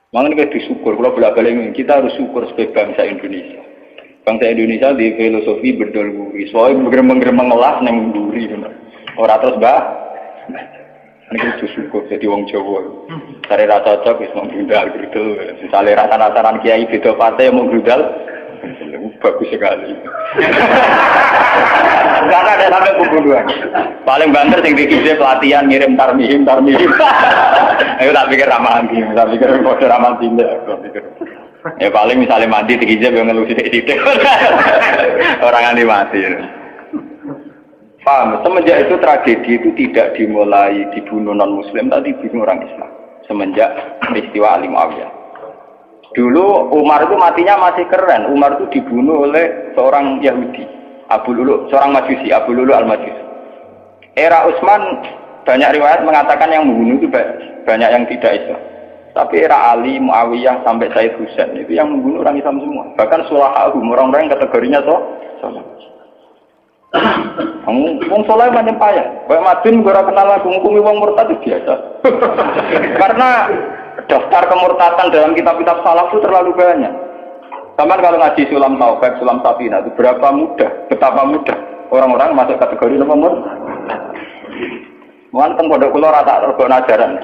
Makanya kita disyukur, kalau bolak-balik kita harus syukur sebagai bangsa Indonesia. Bangsa Indonesia di filosofi bedol guri, soalnya bergeremeng-geremeng ngelas neng guri, orang terus ini kita syukur jadi wong Jawa. Cari rasa cocok, bisa menggrudal gitu. Misalnya rasa-rasaran kiai beda partai yang menggrudal, bagus sekali. Karena ada sampai pembunuhan. Paling banter sing dikisi pelatihan ngirim tarmihim. Ayo tak pikir ramah anti, tak pikir kode ramah tindak. Ya paling misalnya mati dikisi yang ngelusi titik. Orang anti mati. Paham? Semenjak itu tragedi itu tidak dimulai dibunuh non-Muslim, tapi dibunuh orang Islam. Semenjak peristiwa Ali Muawiyah. Dulu Umar itu matinya masih keren. Umar itu dibunuh oleh seorang Yahudi, Abu Lulu, seorang Majusi, Abu Lulu al-Majusi. Era Utsman banyak riwayat mengatakan yang membunuh itu banyak yang tidak Islam. Tapi era Ali, Muawiyah sampai Said Husain itu yang membunuh orang Islam semua. Bahkan sulahahum, orang-orang yang kategorinya soleh. Wong soleh macam payah. Kayak Madin ora kenal lagu ngukumi wong murtad itu biasa. Karena daftar kemurtadan dalam kitab-kitab salaf itu terlalu banyak. Sama kalau ngaji Sulam Taufik, Sulam Safina itu betapa mudah orang-orang masuk kategori nomor. Wonten pondok kula rata rego ajaran.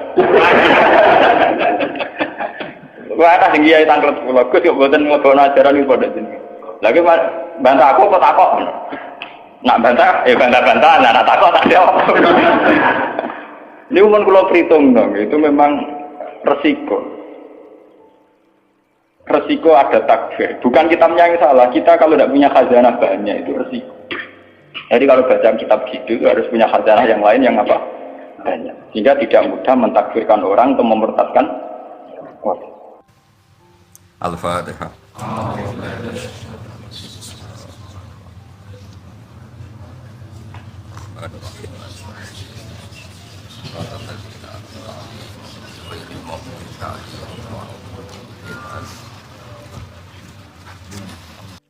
Wah ana sing kiai tanglet kula, Gus yo mboten nglebokno ajaran iki pondok jenenge. Lagi bantah aku kok takok. Nak bantah, ya bantah-bantah, nak takut tak jawab. Ini umum kalau perhitung dong, itu memang resiko. Resiko ada takfir. Bukan kitabnya yang salah, kita kalau tidak punya khazanah banyak itu resiko. Jadi kalau baca kitab gitu itu harus punya khazanah yang lain yang apa? Banyak. Sehingga tidak mudah mentakfirkan orang atau memurtadkan orang. Al-Fatihah.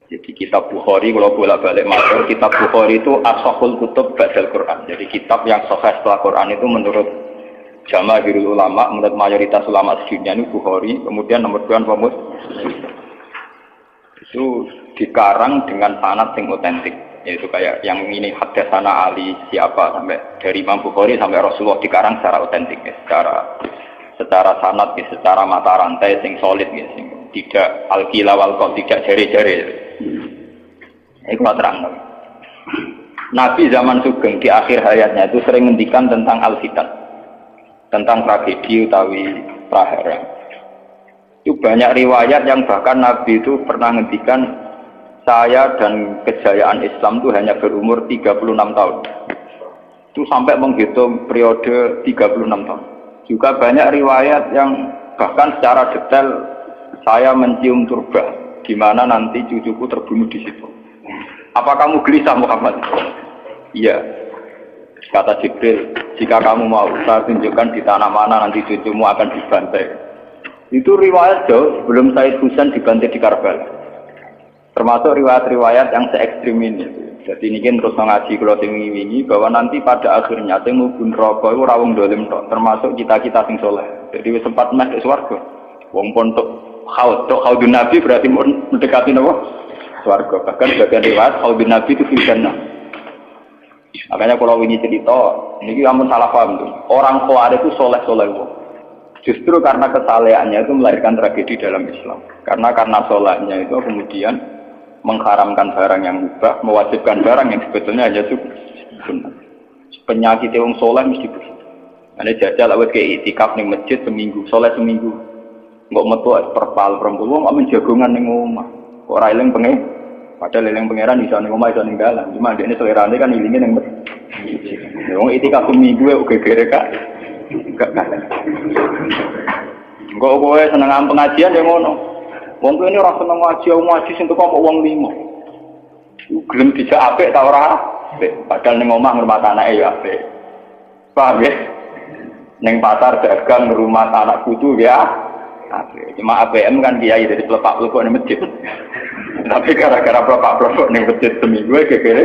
Jadi kitab Bukhari kalau bolak-balik matur, kitab Bukhari itu ashahul kutub ba'dal Quran. Jadi kitab yang sahih setelah Quran itu menurut jamaahirul ulama, menurut mayoritas ulama sedunia ini Bukhari, kemudian nomor 2 Muslim. Itu dikarang dengan sanad yang otentik. Yaitu kayak yang ini haddatsana Ali siapa sampai dari Imam Bukhari sampai Rasulullah dikarang secara otentik ya, secara sanad ya, secara mata rantai sing solid ya, sing tidak al-qila wal qaul, tidak jari-jari. Iku terang. Nabi zaman Sugeng di akhir hayatnya itu sering ngendikan tentang al-fitan, tentang tragedi utawi prahara. Itu banyak riwayat yang bahkan Nabi itu pernah ngendikan saya dan kejayaan Islam itu hanya berumur 36 tahun. Itu sampai menghitung periode 36 tahun. Juga banyak riwayat yang bahkan secara detail saya mencium turba, di mana nanti cucuku terbunuh di situ. Apa kamu gelisah Muhammad? Iya. Kata Jibril, jika kamu mau saya tunjukkan di tanah mana nanti cucumu akan dibantai. Itu riwayat jauh sebelum Said Husain dibantai di Karbala. Termasuk riwayat-riwayat yang se-ekstrim ini. Jadi ini kan terus mengaji kalau wingi bahwa nanti pada akhirnya sing mubun rokok itu rawung dolim tok, termasuk kita-kita sing soleh. Jadi sempat meh ke swarga. Wong pon tok haudun Nabi berarti mendekati napa? Swarga. Bahkan bagian riwayat haudun Nabi itu fil jannah. Makanya kalau ini cerita, ini amun salah paham tuh. Orang Khawarij itu soleh-soleh. Justru karena kesalehannya itu melahirkan tragedi dalam Islam. Karena solehnya itu kemudian mengharamkan barang yang mubah, mewajibkan barang yang sebetulnya hanya sunnah. Penyakit wong soleh mesti begitu. Ane jajal awet ke itikaf ning masjid seminggu, soleh seminggu. Enggak metu perpal perempuan, enggak menjagongan ning omah. Kok ora eling pengen? Padahal eling pangeran iso ning omah iso ning dalan. Cuma dekne selerane kan ilinge ning masjid. Wong itikaf seminggu kok gegere kak. Enggak kalah. Enggak kowe seneng pengajian ya ngono. Wong ini ora seneng ngaji sing teko kok wong limo. Gelem dijak apik ta ora? Padahal ning omah ngurmat anake ya apik. Paham ya? Ning pasar dagang ngurmat anak putu ya apik. Cuma ABM kan kiai dari pelepak-plepok ning masjid. Tapi gara-gara pelepak-plepok ning masjid seminggu gegere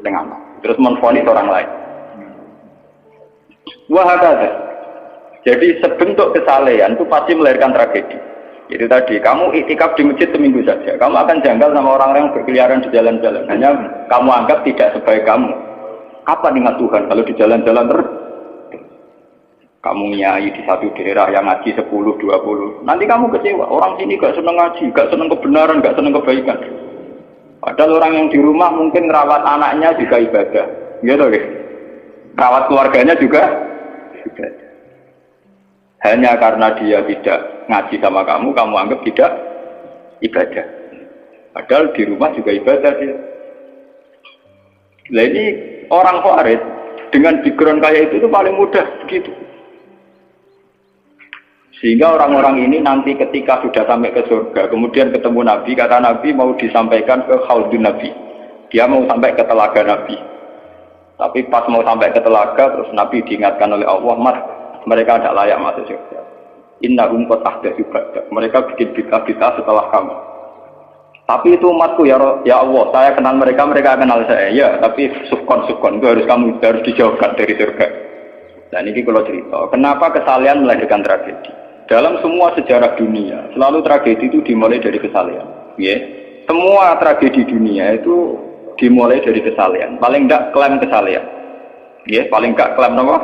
tengah. Terus menfonis orang lain. Wah ada. Jadi sebentuk kesalehan itu pasti melahirkan tragedi. Jadi tadi, kamu iktikaf di masjid seminggu saja, kamu akan janggal sama orang-orang yang berkeliaran di jalan-jalan. Hanya kamu anggap tidak sebaik kamu. Apa ingat Tuhan kalau di jalan-jalan terus? Kamu nyai di satu daerah yang ngaji 10, 20. Nanti kamu kecewa. Orang sini gak seneng ngaji, gak seneng kebenaran, gak seneng kebaikan. Padahal orang yang di rumah mungkin merawat anaknya juga ibadah. Gitu ya. Merawat keluarganya juga ibadah. Hanya karena dia tidak ngaji sama kamu anggap tidak ibadah. Padahal di rumah juga ibadah dia. Nah ini orang Khawarij dengan background kayak itu paling mudah begitu. Sehingga orang-orang ini nanti ketika sudah sampai ke surga, kemudian ketemu Nabi, kata Nabi mau disampaikan ke Khaldun Nabi. Dia mau sampai ke telaga Nabi. Tapi pas mau sampai ke telaga, terus Nabi diingatkan oleh Allah, Mas, mereka tidak layak masuk surga. Innahum qad ahdatsu ba'dak. Mereka bikin bid'ah setelah kamu. Tapi itu umatku ya Allah, saya kenal mereka, mereka kenal saya. Ya, tapi sukon itu harus dijauhkan dari surga. Dan ini kalau cerita, kenapa kesalehan melahirkan tragedi? Dalam semua sejarah dunia, selalu tragedi itu dimulai dari kesalehan. Ya, semua tragedi dunia itu dimulai dari kesalehan. Paling enggak klaim kesalehan. Ya, paling enggak klaim apa?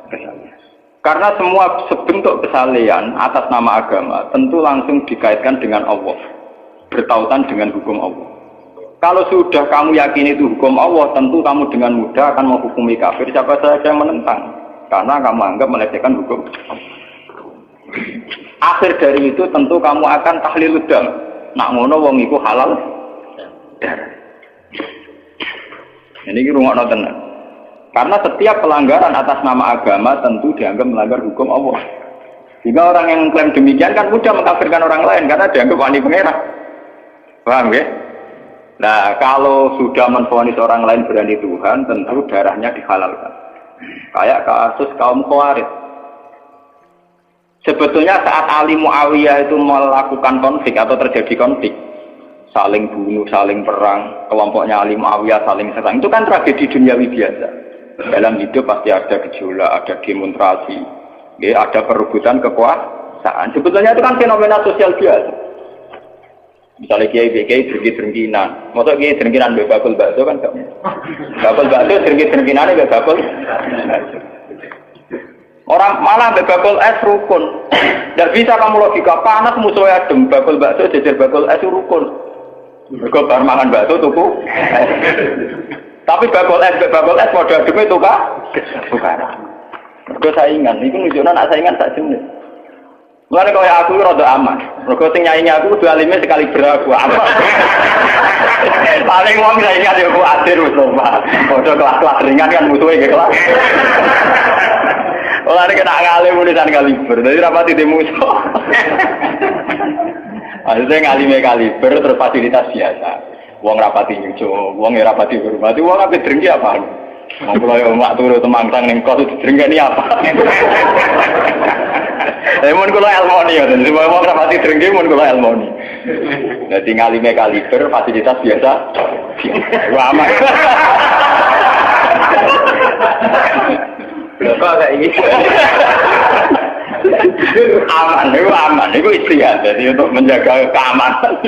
Kesalehan. Karena semua sebentuk kesalehan atas nama agama tentu langsung dikaitkan dengan Allah, bertautan dengan hukum Allah. Kalau sudah kamu yakin itu hukum Allah, tentu kamu dengan mudah akan menghukumi kafir siapa saja yang menentang, karena kamu anggap melecehkan hukum. Akhir dari itu tentu kamu akan tahlil dam. Nak ngono wong iku halal darah. Ini rungokno tenan. Karena setiap pelanggaran atas nama agama tentu dianggap melanggar hukum Allah. Jika orang yang klaim demikian kan mudah mengkafirkan orang lain karena dianggap wali pengerah. Paham ya? Nah, kalau sudah menvonis orang lain berani Tuhan, tentu darahnya dihalalkan. Kayak kasus kaum Khawarij. Sebetulnya saat Ali Muawiyah itu melakukan konflik atau terjadi konflik, saling bunuh, saling perang, kelompoknya Ali Muawiyah saling serang, itu kan tragedi duniawi biasa. Dalam hidup pasti ada gejolak, ada demonstrasi, ya, ada perebutan kekuasaan. Sebetulnya itu kan fenomena sosial biasa. Misalnya kiai drengki-drengkinan, masa kiai drengkinan bakul bakso kan gak? Bakul bakso drengki-drengkinannya gak bakul. Orang malah bakul es rukun. Tidak bisa kamu logika panas musuhnya adem, bakul bakso jejer bakul es rukun. Mereka bar mangan bakso tuku. Tapi bakul es pada adem itu kah? Bukan. Mereka saingan, itu menunjukkan anak saingan tak jenis. Mulane kaya aku rada aman. Mergo sing nyaingi aku kudu alime sekali beraku aman. Paling wong saiki kan yo kuatir wis lho, Pak. Padha kelas-kelas ringan kan musuhe nggih kelas. Ora nek nak ngalim tulisan kaliber. Dadi rapati di musuh. Maksudnya ngalime kaliber terus fasilitas biasa. Wong rapati nyucuk, wong ora rapati hormati, wong ape drengki apa? Wong kula yo mak turu temangsang ning kos drengkeni apa? Mun kula elmoni ya, semua wong rapati drengki mun kula elmoni. Dadi ngalime kaliber fasilitas biasa. Wah aman. Kok kayak gitu? Aman, itu istihad. Jadi untuk menjaga keamanan.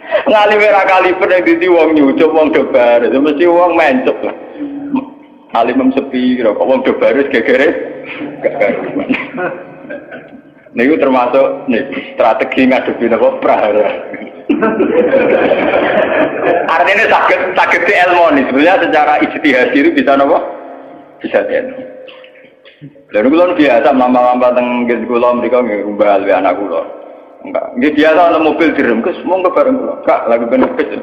Ngalime ra kaliber yang dadi wong nyucup, wong debar, itu mesti wong mencuk lah. Alim sepi, kok wong debar wis gegere gak karuan. Niku termasuk strategi ngadepi napa prahara. Artinya sakit di ilmu nih, sebenarnya secara ijtihad itu bisa napa? Bisa ilmu. Lalu kalau biasa mama-mama tenggen kula mereka ngubah alwe anak kula. Enggak, dia biasa ana mobil direm, Gus, mau ke bareng kula. Kak, lagi ben Gus.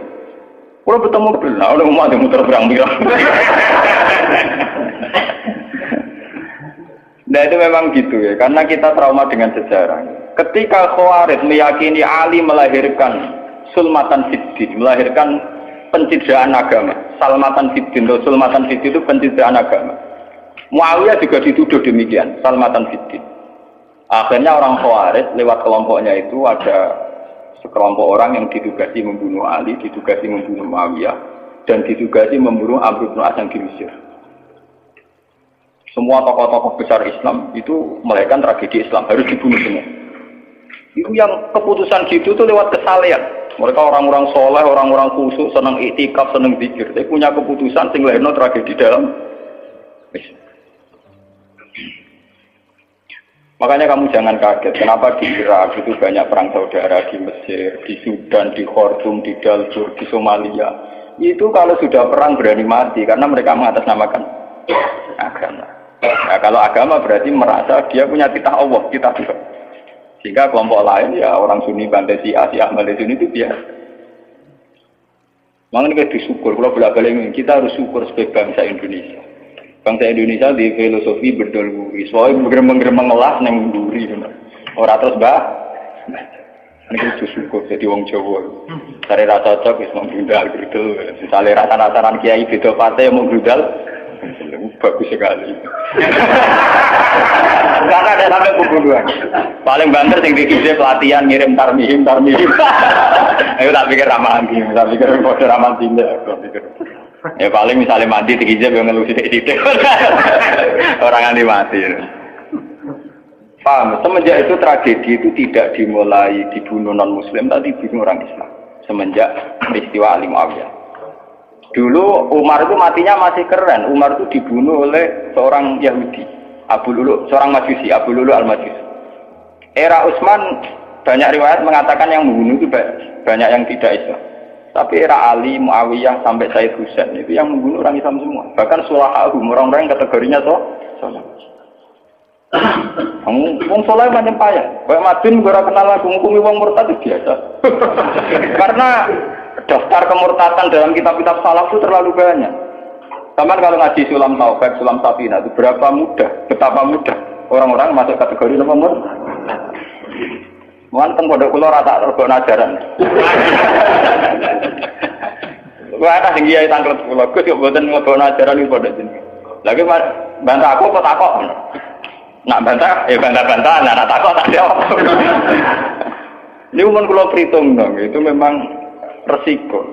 Kula betul mobil, nah udah mau muter berang-berang. Nah itu memang gitu ya, karena kita trauma dengan sejarah. Ketika Khawarij meyakini Ali melahirkan sulmatan fiddin, melahirkan pencitraan agama. Salmatan fiddin atau sulmatan fiddin itu pencitraan agama. Muawiyah juga dituduh demikian, salmatan fiddin. Akhirnya orang Khawarij lewat kelompoknya itu ada sekelompok orang yang ditugasi membunuh Ali, ditugasi membunuh Muawiyah, dan ditugasi membunuh Amr bin As di Mesir. Semua tokoh-tokoh besar Islam itu melahirkan tragedi Islam, harus dibunuh semua. Itu yang keputusan gitu tuh lewat kesalehan. Mereka orang-orang soleh, orang-orang khusyuk, senang iktikaf, senang zikir. Dia punya keputusan sing lahirno tragedi dalam Islam. Makanya kamu jangan kaget, kenapa di Irak itu banyak perang saudara, di Mesir, di Sudan, di Khartoum, di Darfur, di Somalia. Itu kalau sudah perang berani mati, karena mereka mengatasnamakan agama. Nah, kalau agama berarti merasa dia punya titah Allah, titah Tuhan. Sehingga kelompok lain, ya orang Sunni, Bantai, Syiah, Ahmadi Sunni itu biasa. Makanya kita disyukur, kalau bolak-balik kita harus syukur sebagai bangsa Indonesia. Bangsa Indonesia di filosofi berdoluri, soalnya bergemeng-gemeng ngelas neng duri, orang terus ini kita syukur jadi wong Jawa. Cari rasa cocok, wis mau brudal gitu. Misalnya rasa-rasaran kiai beda partai yang mau brudal, bagus sekali. Karena ada sampai pembunuhan. Paling banter sing dikisi pelatihan ngirim tarmihim. Ayo tak pikir ramanti, tak pikir kode ramanti tak pikir. Ya paling misalnya mati dikijab yang ngeluh sidik-sidik orang anti mati. Paham? Semenjak itu tragedi itu tidak dimulai dibunuh non muslim, tapi dibunuh orang Islam. Semenjak peristiwa Ali Muawiyah. Dulu Umar itu matinya masih keren. Umar itu dibunuh oleh seorang Yahudi, Abu Lulu, seorang Majusi, Abu Lulu al-Majusi. Era Utsman banyak riwayat mengatakan yang membunuh itu banyak yang tidak Islam. Tapi era Ali, Muawiyah sampai Said Husain itu yang membunuh orang Islam semua. Bahkan sulahahum, orang-orang yang kategorinya soleh. Wong soleh macam payah. Kayak Madin gue kenal lagu ngukumi wong murtad itu biasa. Karena daftar kemurtatan dalam kitab-kitab salaf itu terlalu banyak. Sama kalau ngaji Sulam Taufik, Sulam Safina itu betapa mudah orang-orang masuk kategori nomor. Wonten pondok kula rata rego ajaran. Wah ana sing kiai tanglet kula, Gus yo mboten nglebokno ajaran iki pondok jenenge. Lagi bantah aku kok takok. Nak bantah, bantah-bantah, nak takok tak jawab. Ini umum kula perhitung dong, itu memang resiko.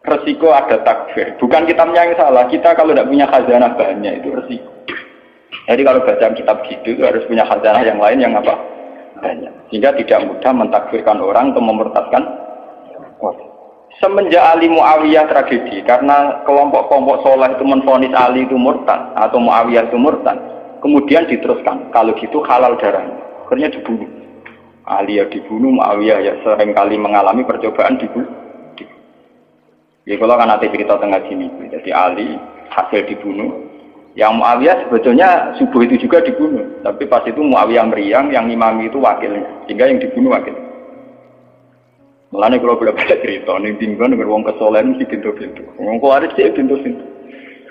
Resiko ada takfir. Bukan kitabnya yang salah, kita kalau tidak punya khazanah banyak itu resiko. Jadi kalau baca kitab gitu itu harus punya khazanah yang lain yang apa? Banyak. Sehingga tidak mudah mentakfirkan orang atau memurtadkan orang. Semenjak Ali Muawiyah tragedi, karena kelompok-kelompok soleh itu menvonis Ali itu murtad atau Muawiyah itu murtad, kemudian diteruskan, kalau gitu halal darahnya, akhirnya dibunuh. Ali ya dibunuh, Muawiyah ya seringkali mengalami percobaan dibunuh. Ya kalau kan nanti cerita tengah sini, jadi Ali hasil dibunuh. Yang Muawiyah sebetulnya subuh itu juga dibunuh, tapi pas itu Muawiyah meriang, yang imami itu wakilnya, sehingga yang dibunuh wakil. Mulane kalau bolak-balik cerita, ning tinggon nek wong kesolen mesti pintu-pintu. Wong kuwaris sih pintu-pintu.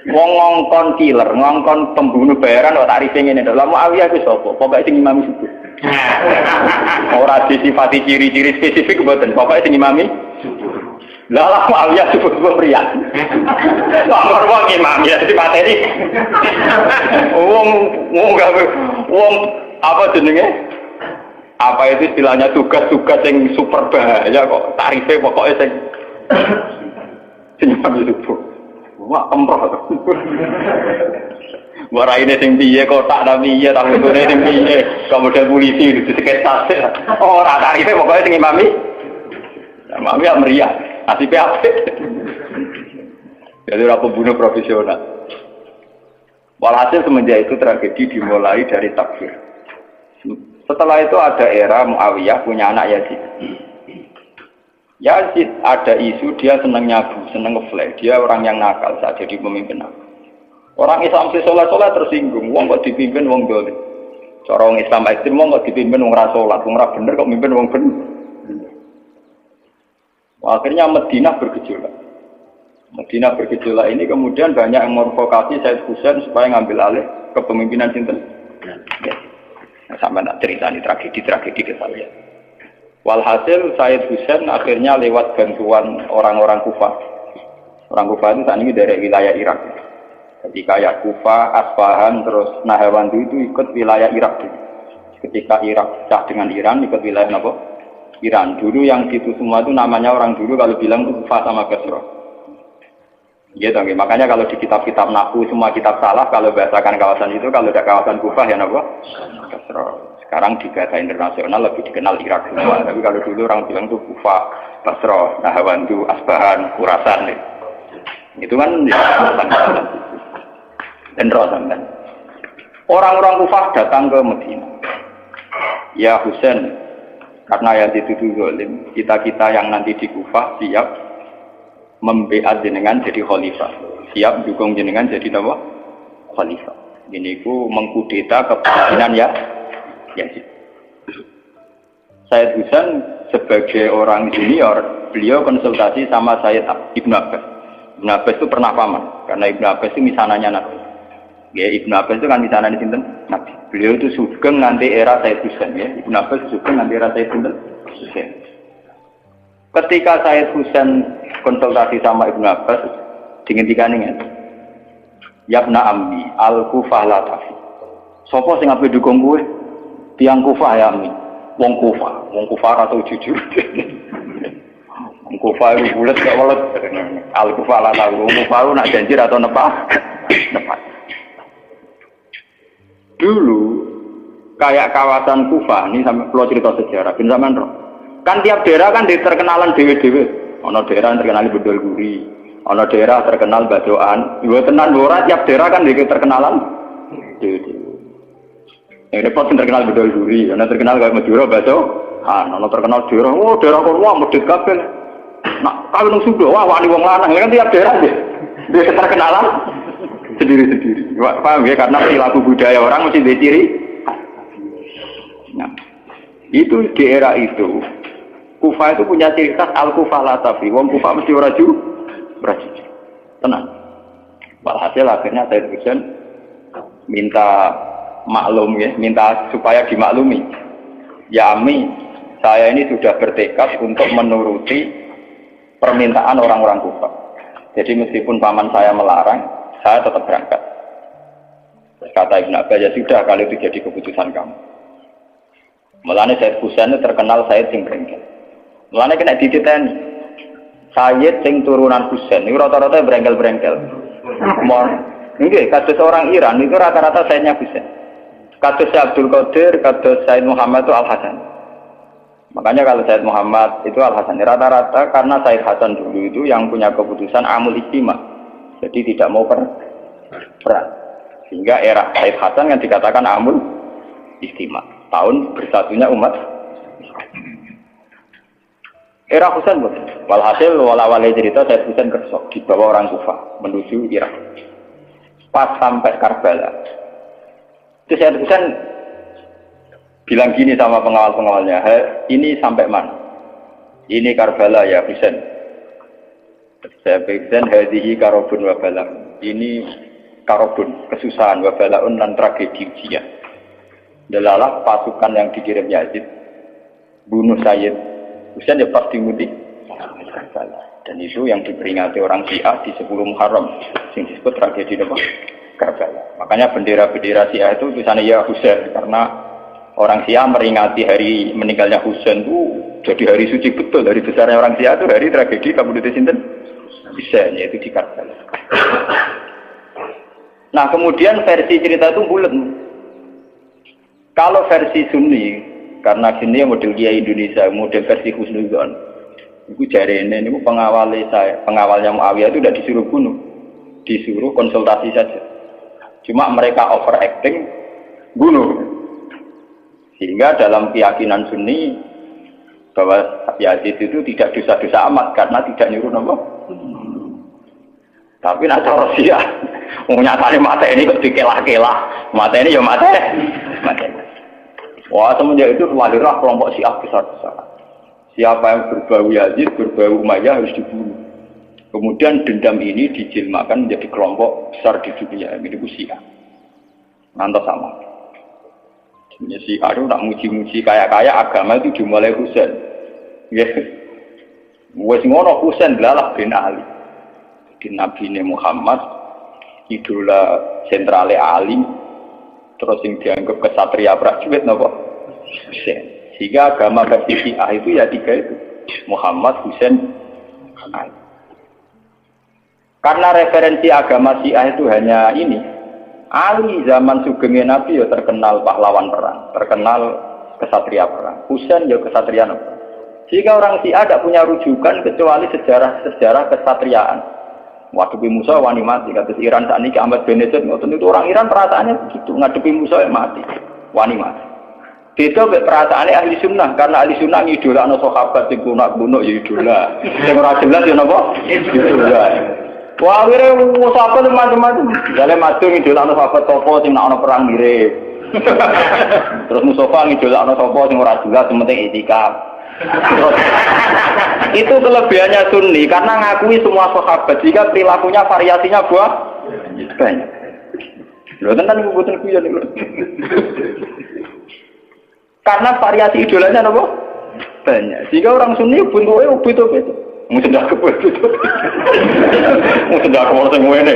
Wong ngongkon killer, ngongkon pembunuh bayaran kok tarife ngene lho. Lah Muawiyah ku sapa? Pokoke sing imami subuh. Ora disifati ciri-ciri spesifik mboten, pokoke sing imami subuh. Lah Muawiyah subuh pria. Nomor wong imam ya dipateni. Wong apa jenenge? Apa itu istilahnya tugas-tugas yang super bahaya kok tarifnya pokoknya sing imam subuh. Wah emroh. Wara ini sing piye kotak ta piye ta ngene sing piye. Kemudian polisi diketas. Ora tarifnya pokoknya sing imami. Imami meriah. Nasibnya apik. Jadi ora pembunuh profesional. Walhasil semenjak itu tragedi dimulai dari takfir. Setelah itu ada era Muawiyah punya anak Yazid. Yazid ada isu dia senang nyabu, senang ngeflek. Dia orang yang nakal saat jadi pemimpin. Orang Islam soleh-soleh tersinggung. Wong kok dipimpin wong dolim. Cara orang Islam ekstrem wong kok dipimpin wong ra salat, wong ra bener kok mimpin wong bener. Akhirnya Madinah bergejolak. Madinah bergejolak ini kemudian banyak yang mervokasi Said Husain supaya ngambil alih kepemimpinan sinten. Ya. Sampai nak cerita ini tragedi ke saya. Walhasil Said Husain akhirnya lewat bantuan orang-orang Kufah. Orang Kufah itu saat ini dari wilayah Irak. Jadi kayak Kufah, Asfahan, terus Nahawandu itu ikut wilayah Irak. Ketika Irak pecah dengan Iran, ikut wilayah apa? Iran. Dulu yang gitu semua itu namanya orang dulu kalau bilang itu Kufah sama Basra. Gitu, makanya kalau di kitab-kitab Nahwu semua kitab salah kalau bahasakan kawasan itu, kalau tidak kawasan Kufah ya apa? Basra. Sekarang di bahasa internasional lebih dikenal Irak semua. Tapi kalau dulu orang bilang itu Kufah, Basra, Nahawandu, Asbahan, Khurasan. Itu kan ya kawasan-kawasan. Dan Rosan. Orang-orang Kufah datang ke Medina. Ya Husain, karena yang dituduh zalim, kita-kita yang nanti di Kufah siap membeat jenengan jadi khalifah, siap dukung jenengan jadi apa? Khalifah. Ini ku mengkudeta kepemimpinan ya Yazid. Sayyid Husain sebagai orang junior, beliau konsultasi sama Sayyid Ibn Abbas. Ibn Abbas itu pernah paman, karena Ibn Abbas itu misananya Nabi. Ya, Ibn Abbas itu kan misananya sinten Nabi. Beliau itu sugeng nanti era Sayyid Husain ya. Ibn Abbas sugeng nanti era Sayyid Husain. Ketika Sayyid Husain konsultasi sama Ibnu Abbas, dihentikan ini. Yabna ammi al-Kufah la tafi. Sopo sing ape dukung kowe? Tiang Kufah ya ammi. Wong Kufah atau jujur. Wong Kufah itu bulat gak welet. Al-Kufah la tafi. Wong Kufah nak janji atau nepat. Dulu kayak kawasan Kufah ini sampai pulau cerita sejarah, bin sampean roh. Kan tiap daerah kan diterkenalan dewe-dewe. Ono daerah yang terkenal Bedol Guri, ono daerah terkenal Badoan. Dua tenan ora tiap daerah kan terkenalan dewe-dewe. Yang repot yang terkenal Bedol Guri, ono terkenal kayak Madura Badoan, ono terkenal daerah, oh daerah kono medhit kabeh. Nak kawin nang Sunda, wah wani wong lanang kan tiap daerah dia terkenalan sendiri-sendiri. Paham ya, karena perilaku budaya orang mesti ada ciri. Nah, itu di era itu Kufah itu punya ciri khas al-Kufah la tafi. Wong Kufah mesti ora jujur. Tenang. Walhasil akhirnya Sayyid Husain minta maklum ya, minta supaya dimaklumi. Ya Ami, saya ini sudah bertekad untuk menuruti permintaan orang-orang Kufah. Jadi meskipun paman saya melarang, saya tetap berangkat. Kata Ibn Abbas, ya sudah, kalau itu jadi keputusan kamu. Mulanya Sayyid Husain itu terkenal Sayyid sing brengkel. Mulanya kena dititeni. Sayyid sing turunan Husain, itu rata-rata berengkel-berengkel. Ini kados orang Iran, itu rata-rata Sayyidnya Husain. Kados Abdul Qadir, kados Sayyid Muhammad itu Al-Hasan. Makanya kalau Sayyid Muhammad itu Al-Hasan, rata-rata karena Sayyid Hasan dulu itu yang punya keputusan amul ijtima. Jadi tidak mau perang. Sehingga era Sayyid Hasan yang dikatakan amul ijtima. Tahun bersatunya umat. Era Husain pun, walhasil wala-wala cerita Sayyid Husain kersok dibawa orang Kufah menuju Irak. Pas sampai Karbala, itu Sayyid Husain bilang gini sama pengawal-pengawalnya, ini sampai mana? Ini Karbala ya Husain. Saya Husain hadihi karobun wabala. Ini karobun, kesusahan wabalaun dan tragedi ujian. Delalah pasukan yang dikirim Yazid bunuh Sayyid Husain ya pasti mudik. Dan itu yang diperingati orang Syiah di 10 Muharram, yang disebut tragedi Karbala. Makanya bendera-bendera Syiah itu tulisannya ya Husain, karena orang Syiah meringati hari meninggalnya Husain itu jadi hari suci betul. Dari besarnya orang Syiah itu hari tragedi Kabupaten Sinten Husain, yaitu di Karbala. Nah kemudian versi cerita itu bulat. Kalau versi Sunni, karena sini model Kiai Indonesia, model versi Husnuzon, itu jari ini pengawalnya Muawiyah itu tidak disuruh bunuh, disuruh konsultasi saja. Cuma mereka overacting, bunuh. Sehingga dalam keyakinan Sunni bahwa Yazid itu tidak dosa-dosa amat karena tidak nyuruh nopo. Tapi nak cara Syiah, nyatanya mata ini kok dikelah-kelah, mata ini ya mata. Wah semenjak itu lahirlah kelompok Syiah besar-besar. Siapa yang berbau Yazid, berbau Umayyah harus dibunuh. Kemudian dendam ini dijilmakan menjadi kelompok besar di dunia. Ini Syiah. Nanti sama. Jadi Syiah itu tak muji-muji kaya-kaya agama itu dimulai Husain. Ya, wes ngono Husain adalah bin Ali. Di Nabi Muhammad, idola sentrale Ali. Terus yang dianggap kesatria prajurit nopo Husain. Sehingga agama versi Syiah itu ya 3 itu. Muhammad, Husain, Ali. Karena referensi agama Syiah itu hanya ini. Ali zaman sugengnya Nabi ya terkenal pahlawan perang, terkenal kesatria perang. Husain ya kesatria perang. Jika orang Syiah tidak punya rujukan kecuali sejarah kesatriaan. Ngadepi Musa wani mati. Kata Iran saat ini Ahmad Benedek itu orang Iran perasaannya begitu. Ngadepi Musa mati, wani mati. Beda perasaannya ahli sunnah. Karena ahli sunnah idola no sahabat yang kuno ya idola. Yang orang jelas ya apa? Idola. Wah, akhirnya sahabat macam-macam. Jalan maju ngidolakno sahabat topo sing nak ana perang mirip. Terus Mustafa ngidolakno sapa sing ora jelas sing penting itikaf. Itu kelebihannya Sunni karena ngakui semua sahabat jika perilakunya variasinya banyak. Lho tenan niku boten kuyon niku. Karena variasi idolanya napa? Banyak. Jika orang Sunni bentuke beda-beda. Mungkin dah kebetulan. Mungkin dah kebetulan semua ini.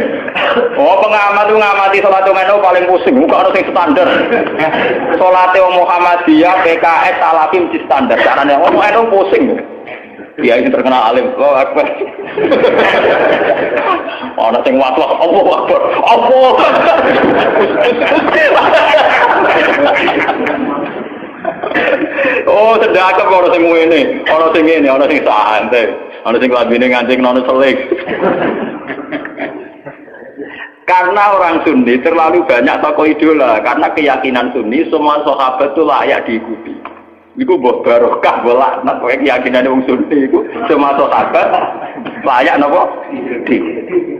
Oh pengamat tu ngamati solat Umeno paling pusing. Muka orang yang standar. Solatnya Muhammadiyah, PKS, Salafi mesti standar. Caranya Umeno pusing. Dia ini terkenal alim. Oh akbar. Orang yang watwah. Allah akbar. Allah. Oh sedekah orang sing ngene, orang sing ngene, orang sing santai, orang sing labine ngancing nono selik. Karena orang Sunni terlalu banyak tokoh idola, karena keyakinan Sunni semua sahabat itu layak diikuti. Iku mbok barokah bolak nek keyakinan wong Sunni iku semua sahabat layak napa? Diikuti.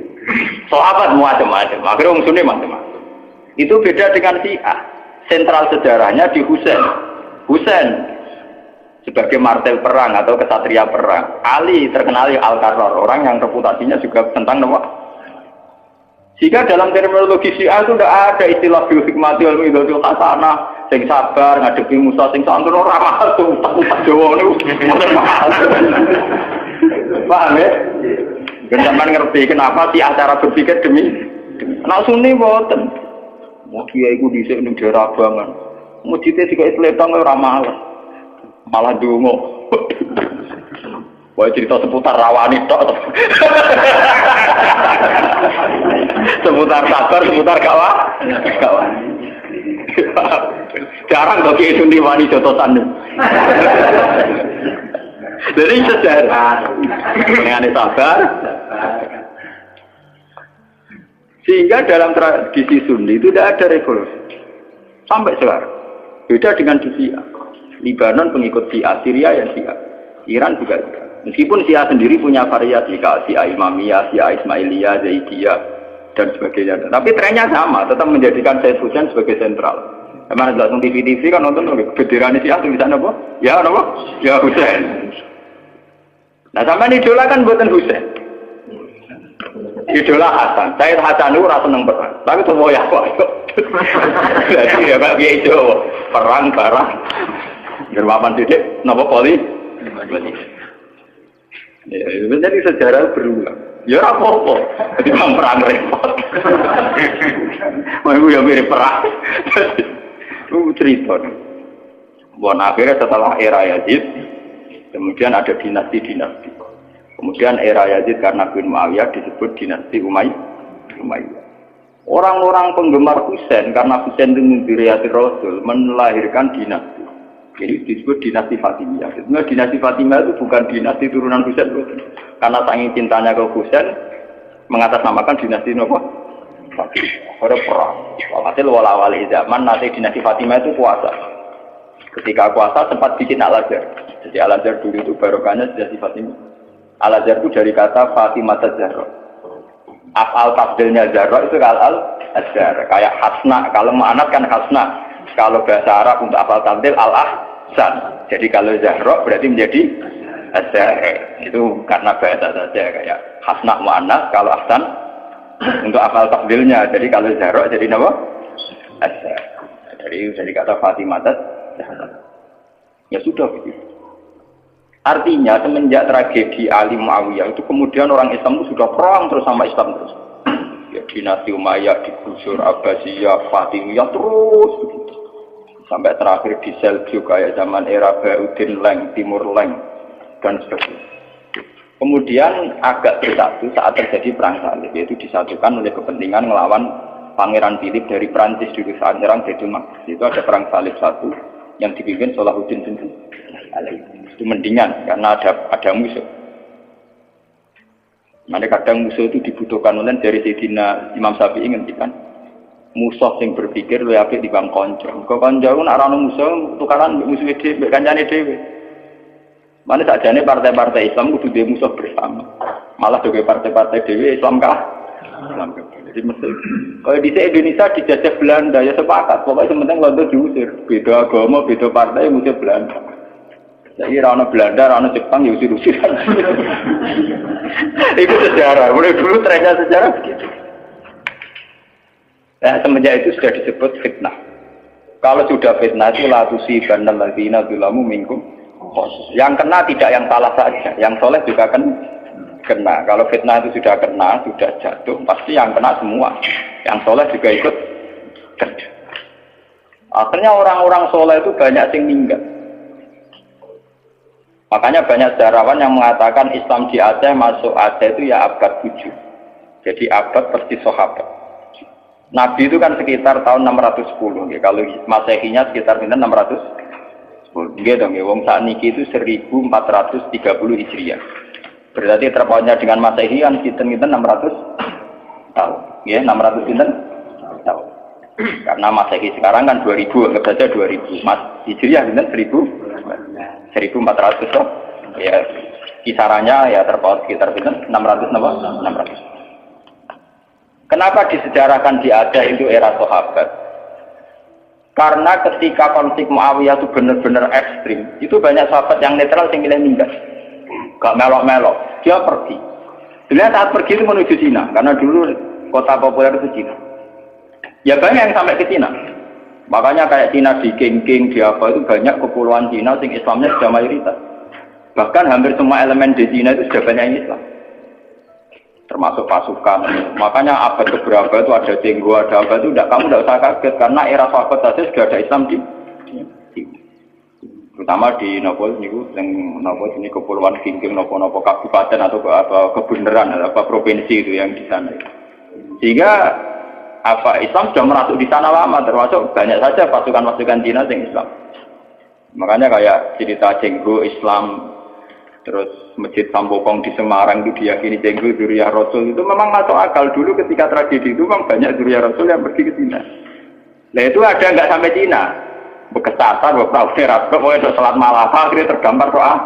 Sahabat macam-macam, akhirnya wong Sunni macam-macam. Itu beda dengan Syiah. Sentral sejarahnya di Husain sebagai martel perang atau kesatria perang. Ali terkenal Al-Qarrar, orang yang reputasinya juga tentang nama. Jika dalam terminologi Syiah itu tidak ada istilah bil hikmati wal mau'izatil hasanah, sing sabar ngadepi Musa sing santun ora mahal tuh, tak Jawa niku mboten mahal. Paham ya? Sampeyan ngerti kenapa Syiah cara berpikir demi anak Sunni mboten. Mau kiai iku dhisik ning daerah Abangan. Mujite sik Isletong ora malah ndonga. Wae cerita seputar rawani tok. Seputar sabar, seputar kawan. Jarang kok kiai Sunni wani jotosan. Dari sejarah dengan sabar. Sehingga dalam tradisi Sunni itu tidak ada revolusi sampai sekarang. Beda dengan di Syiah. Libanon pengikut Syiah, Syria yang Syiah, Iran juga. Meskipun Syiah sendiri punya variasi, kayak Syiah Imamiyah, Syiah Ismailiyah, Zaidiyah dan sebagainya. Tapi trennya sama, tetap menjadikan Said Husain sebagai sentral. Emang ada langsung TV kan nonton bendera Syiah tulisan apa? Ya apa? Ya Husain. Nah sama idola kan buatan Husain. Idola Hasan, Said Hasan itu rasa seneng perang, tapi tuh mau ya kok. Jadi ya Pak Kiai Jawa, perang barang, gerwaman titik, nopo poli. Ya, jadi sejarah berulang. Ya apa-apa, jadi perang repot. Mau ya mirip perang. Itu cerita. Buat akhirnya setelah era Yazid, kemudian ada dinasti-dinasti. Kemudian era Yazid karena bin Muawiyah disebut dinasti Umayyah. Orang-orang penggemar Husain karena Husain itu mimpi Rasul melahirkan dinasti. Jadi disebut dinasti Fatimiyah. Sebenarnya dinasti Fatimiyah itu bukan dinasti turunan Husain, karena saking cintanya ke Husain mengatasnamakan dinasti apa? Fatimiyah. Ada perang. Hasil wala-wali zaman nanti dinasti Fatimiyah itu puasa. Ketika puasa sempat bikin Al-Azhar. Jadi Al-Azhar dulu itu barokahnya dinasti Fatimiyah. Al-Azhar itu dari kata Fatimah Zahra. Af'al tafdilnya Zahra itu Al-Azhar. Kayak Hasna, kalau mu'anat kan Hasna. Kalau bahasa Arab untuk af'al tafdil Al-Ahsan. Jadi kalau Zahra berarti menjadi Azhar. Itu karena bahasa saja kayak Hasna mu'anat, kalau Ahsan untuk af'al tafdilnya. Jadi kalau Zahra jadi apa? Azhar. Jadi kata Fatimah Zahra. Ya sudah begitu. Artinya semenjak tragedi Ali Muawiyah itu kemudian orang Islam itu sudah perang terus sama Islam terus. Ya dinasti Umayyah digusur, Abbasiyah, Fatimiyah terus begitu. Sampai terakhir di Seljuk kayak zaman era Bauddin Leng, Timur Leng dan sebagainya. Kemudian agak bersatu saat terjadi perang salib, yaitu disatukan oleh kepentingan melawan Pangeran Philip dari Prancis dulu saat nyerang Baitul Maqdis. Itu ada perang salib satu yang dipimpin Salahuddin bin itu mendingan karena ada musuh. Mana kadang musuh itu dibutuhkan oleh dari Sayyidina Imam Syafi'i ngendikan musuh yang berpikir lebih apik dibanding konco. Kau konco pun arah musuh tukaran musuh dhewe, kancane dhewe. Mana sakjane partai-partai Islam kudu dhewe musuh bersama. Malah juga partai-partai dhewe Islam kah? Islam kah? Jadi mesti. Kalau di Indonesia dijajah Belanda ya sepakat. Pokoknya sementing Londo diusir. Beda agama, beda partai musuh Belanda. Jadi rana Belanda, rana Jepang ya usir-usir. Itu sejarah. Mulai dulu trennya sejarah begitu. Nah, semenjak itu sudah disebut fitnah. Kalau sudah fitnah itu la tusibanna alladzina dzalamu minkum. Yang kena tidak yang salah saja, yang soleh juga akan kena. Kalau fitnah itu sudah kena, sudah jatuh, pasti yang kena semua. Yang soleh juga ikut kena. Akhirnya orang-orang soleh itu banyak yang meninggal. Makanya banyak sejarawan yang mengatakan Islam di Aceh masuk Aceh itu ya abad 7. Jadi abad persis sahabat. Nabi itu kan sekitar tahun 610. Ya. Kalau Masehinya sekitar 610. Gitu dong, ya. Wong sakniki itu 1430 Hijriah. Berarti terpautnya dengan Masehi kan kita 600 tahun. Ya, 600 tahun. Karena Masehi sekarang kan 2000, anggap saja 2000. Mas Hijriah kan 1400 toh. Ya, kisarannya ya terpaut sekitar 600. Kenapa disejarahkan di Aceh itu era sahabat? Karena ketika konflik Muawiyah itu benar-benar ekstrim, itu banyak sahabat yang netral yang milih minggat. Gak melok-melok, dia pergi. Dia saat pergi itu menuju Cina, karena dulu kota populer itu Cina. Ya banyak yang sampai ke Cina. Makanya kayak Cina di King, di apa itu banyak kepulauan Cina yang Islamnya sudah mayoritas. Bahkan hampir semua elemen di Cina itu sudah banyak yang Islam. Termasuk pasukan. Makanya abad keberapa itu ada Jenggo, ada apa itu, kamu tidak usah kaget karena era sahabat saja sudah ada Islam di terutama di Nopol ini kepulauan King, Nopo kabupaten atau apa kebenaran apa provinsi itu yang di sana. Sehingga apa Islam sudah merasuk di sana lama, termasuk banyak saja pasukan-pasukan Cina yang Islam. Makanya kayak cerita Jenggo Islam. Terus Masjid Sambokong di Semarang itu diyakini Jenggo Dzurriyyah Rasul itu memang masuk akal dulu ketika tragedi itu memang banyak Dzurriyyah Rasul yang pergi ke Cina. Nah itu ada nggak sampai Cina, bekas tasar, beberapa perak, pokoknya sholat malam akhirnya tergambar doa.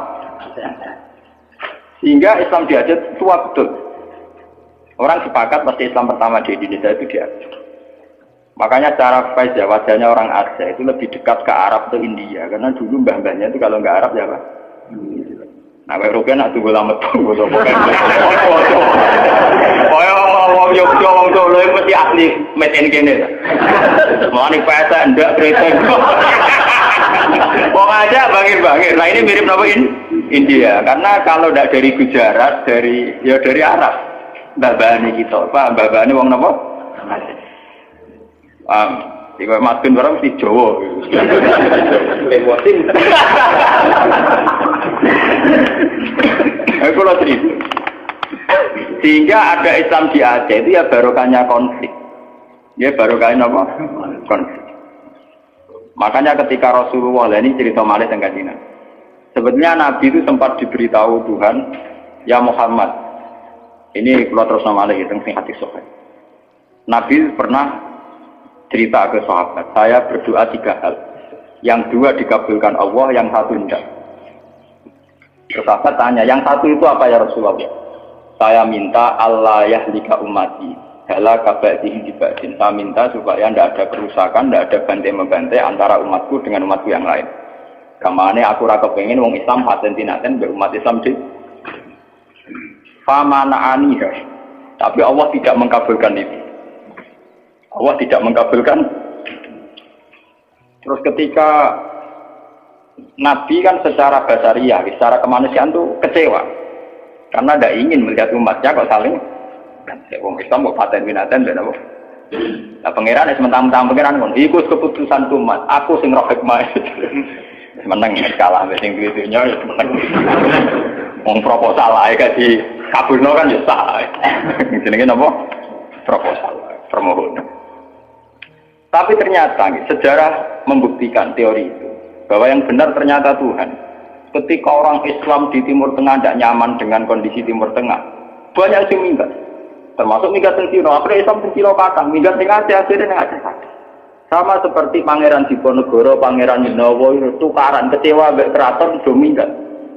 Sehingga Islam di Aceh tua betul. Orang sepakat pasti Islam pertama di Indonesia itu di Aceh. Makanya cara Faiz ya wajahnya orang Aceh itu lebih dekat ke Arab atau India karena dulu mbah-mbahnya itu kalau nggak Arab ya Pak. Nah, Eropa nak tunggu lama tunggu so pokoknya. Wong Yogyo wong Solo mesti asli made in kene. Mani pesa ndak kreten. Wong aja bangir-bangir. Nah, ini mirip apa India karena kalau ndak dari Gujarat, dari Arab. Mbah-mbahane kita, Pak, mbah-mbahane wong napa? Jika maskin barang mesti Jawa. Lewatin. Aku lo cerita. Sehingga ada Islam di Aceh itu ya barokahnya konflik. Ya barokahnya apa? Konflik. Makanya ketika Rasulullah ini cerita malih tentang Cina. Sebetulnya Nabi itu sempat diberitahu Tuhan, ya Muhammad. Ini kalau terus nama malih tentang hadis sahih. Nabi pernah cerita ke sahabat, saya berdoa 3 hal. Yang 2 dikabulkan Allah, yang 1 tidak. Sahabat tanya, yang 1 itu apa ya Rasulullah? Saya minta Allah yahlika ummati, halaka ba'dihi ba'din. Saya minta supaya tidak ada kerusakan, tidak ada bantai-membantai antara umatku dengan umatku yang lain. Kamane aku rasa pengen wong Islam haten-tinaten berumat Islam di famana aniha. Tapi Allah tidak mengabulkan itu. Allah tidak mengabulkan. Terus ketika Nabi kan secara basariah, secara kemanusiaan tuh kecewa. Karena tidak ingin melihat umatnya kok saling wong Islam kok paten binatan dan apa. Nah pangeran sementara pangeran kon ikut keputusan umat, aku sing roh hikmah. Menang kalah sing duwe dunya ya menang. Wong proposal ae gak di kabulno kan ya sah. Jenenge napa? Proposal, permohonan. Tapi ternyata sejarah membuktikan teori itu bahwa yang benar ternyata Tuhan. Ketika orang Islam di Timur Tengah tidak nyaman dengan kondisi Timur Tengah, banyak yang minggat. Termasuk minggat yang Cina, akhirnya Islam yang Cina patang, minggat yang Aceh, akhirnya yang Aceh. Sama seperti Pangeran Diponegoro, Pangeran Dinowo, tukaran, kecewa, keraton, do minggat.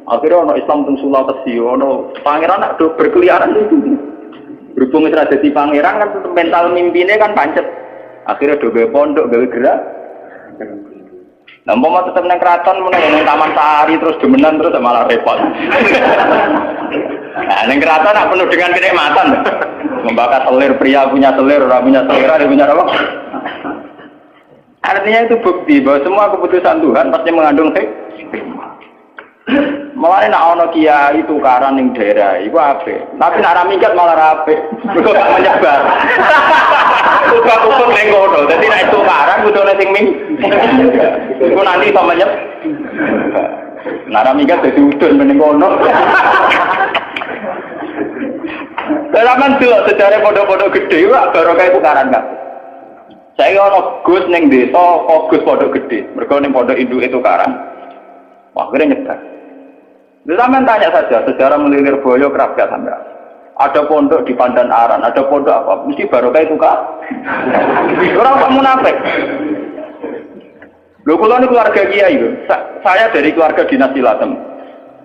Akhirnya orang Islam teng Sulawesi, orang pangeran nak berkeliaran itu. Berhubung itu jadi pangeran kan mental mimpinya kan pancet. Akhirnya do gawe pondok, gawe gerak. Nah, mau tetap neng keraton, mau neng Taman Sari terus demenan terus malah repot. Nah, neng keraton nak penuh dengan kenikmatan. Membakar selir, pria punya selir, orang punya selera, dia punya apa? Artinya itu bukti bahwa semua keputusan Tuhan pasti mengandung hikmah. Malah nak ono kiai tukaran ning daerah, iku apik. Tapi nak ra minggat malah apik. Kudu menyebar. Kudu ning kono. Dadi nek tukaran kudu ning sing ming. Iku nanti iso menyep. Nak ra minggat dadi udun ning kono. Dalam delok sejarah pondok-pondok gede iku barokah tukaran kan. Saya ono Gus ning desa, kok Gus pondok gede. Mergo ning pondok induk itu tukaran. Wah, kira nyebar. Zaman tanya saja, sejarah melilir boyo kerap gak sampai. Ada pondok di Pandan Aran, ada pondok apa? Mesti barokah itu kak. Orang tak munafik. Loh, kalau ini keluarga kiai, saya dari keluarga dinasti Latem.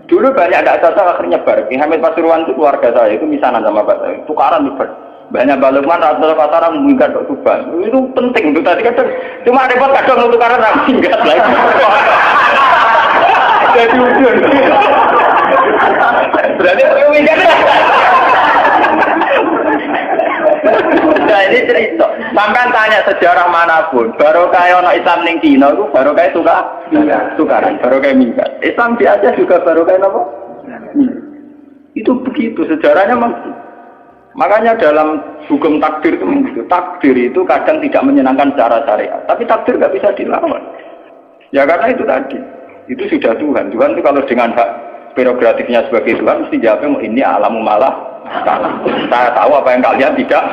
Dulu banyak ada cocok akhirnya nyebar. Ki Hamid Pasuruan itu keluarga saya, itu misanan sama bapak saya. Tukaran nyebar. Banyak balungan, rata-rata pasaran meningkat ke Tuban. Itu penting untuk tadi kadang. Cuma repot kadang untuk tukaran meningkat lagi. Jadi ujung. Berarti meningkat. Nah ini cerita. Sampai tanya sejarah manapun, baru kayak orang Islam ning Cina itu baru kayak tukaran, baru kayak minggat. Islam biasa juga baru kayak apa? Itu begitu sejarahnya memang. Makanya dalam hukum takdir itu begitu. Takdir itu kadang tidak menyenangkan secara syariat, tapi takdir nggak bisa dilawan. Ya karena itu tadi, itu sudah Tuhan. Tuhan itu kalau dengan hak prerogatifnya sebagai Tuhan mesti jawabnya ini alamu malah. Saya tahu apa yang kalian tidak.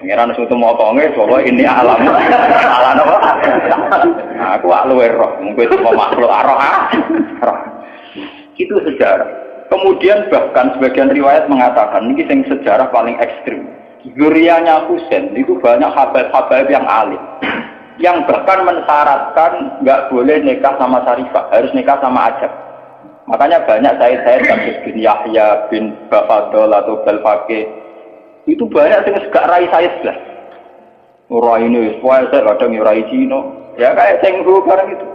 Pengiran suatu motonge, bahwa ini alam apa? Aku luwe roh, mungkin semua makhluk roh. Itu sejarah. Kemudian bahkan sebagian riwayat mengatakan ini yang sejarah paling ekstrim. Zuriyahnya Husain itu banyak habaib-habaib yang alim, yang bahkan mensyaratkan nggak boleh nikah sama Sarifah, harus nikah sama Ajab. Makanya banyak saya Syamsus bin Yahya bin Bafadol atau Balfaqih itu banyak yang gak rai saya lah. Rai ini, saya kadang rai Cina, ya kayak Cenggu barang itu.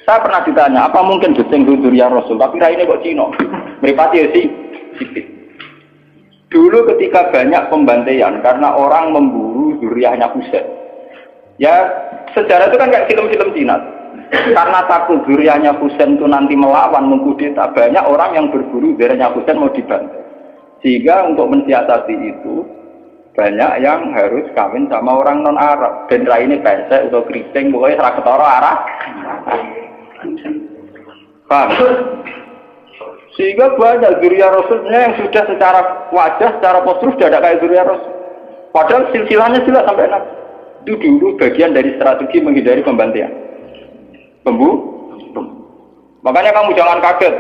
Saya pernah ditanya, apa mungkin Cenggu Zuriyah Rasul, tapi rai ini kok Cina? Meripati ya sih. Dulu ketika banyak pembantaian karena orang memburu Zuriyahnya Husain, ya sejarah itu kan kayak film-film Cina. Karena takut zuriyahnya Husain itu nanti melawan, mengkudeta, banyak orang yang berburu zuriyahnya Husain mau dibantai. Sehingga untuk mensiasati itu, banyak yang harus kawin sama orang non-Arab. Dan ini pesek atau keriting, pokoknya serah ketara arah. Paham? Sehingga banyak zuriyah Rasulnya yang sudah secara wajah, secara postur sudah ada kayak zuriyah Rasul. Padahal silsilahnya jelas sampai Nabi. Itu dulu bagian dari strategi menghindari pembantaian. Makanya kamu jangan kaget.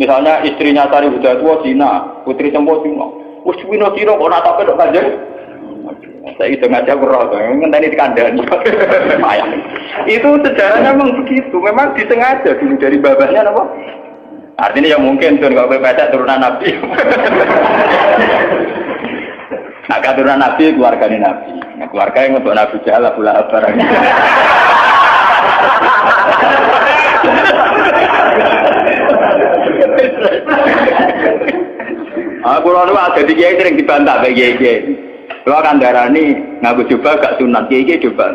Misalnya istrinya Sari Budatua Cina, putri Sempo Cina. Wes Cina kok nak tak pedok kanjeng. Saya itu ngajak roh, ngenteni dikandani. Itu sejarahnya memang begitu. Memang disengaja dulu dari babahnya apa? Artinya ya mungkin tuh kalau baca turunan Nabi. Nah, keturunan Nabi keluarganya Nabi. Nah, keluarga yang untuk Nabi Jahal Abu Lahab barang. Aku lalu ada di kiai sering dibantah bagi kiai. Kalau akan darani ngaku coba gak sunat kiai coba.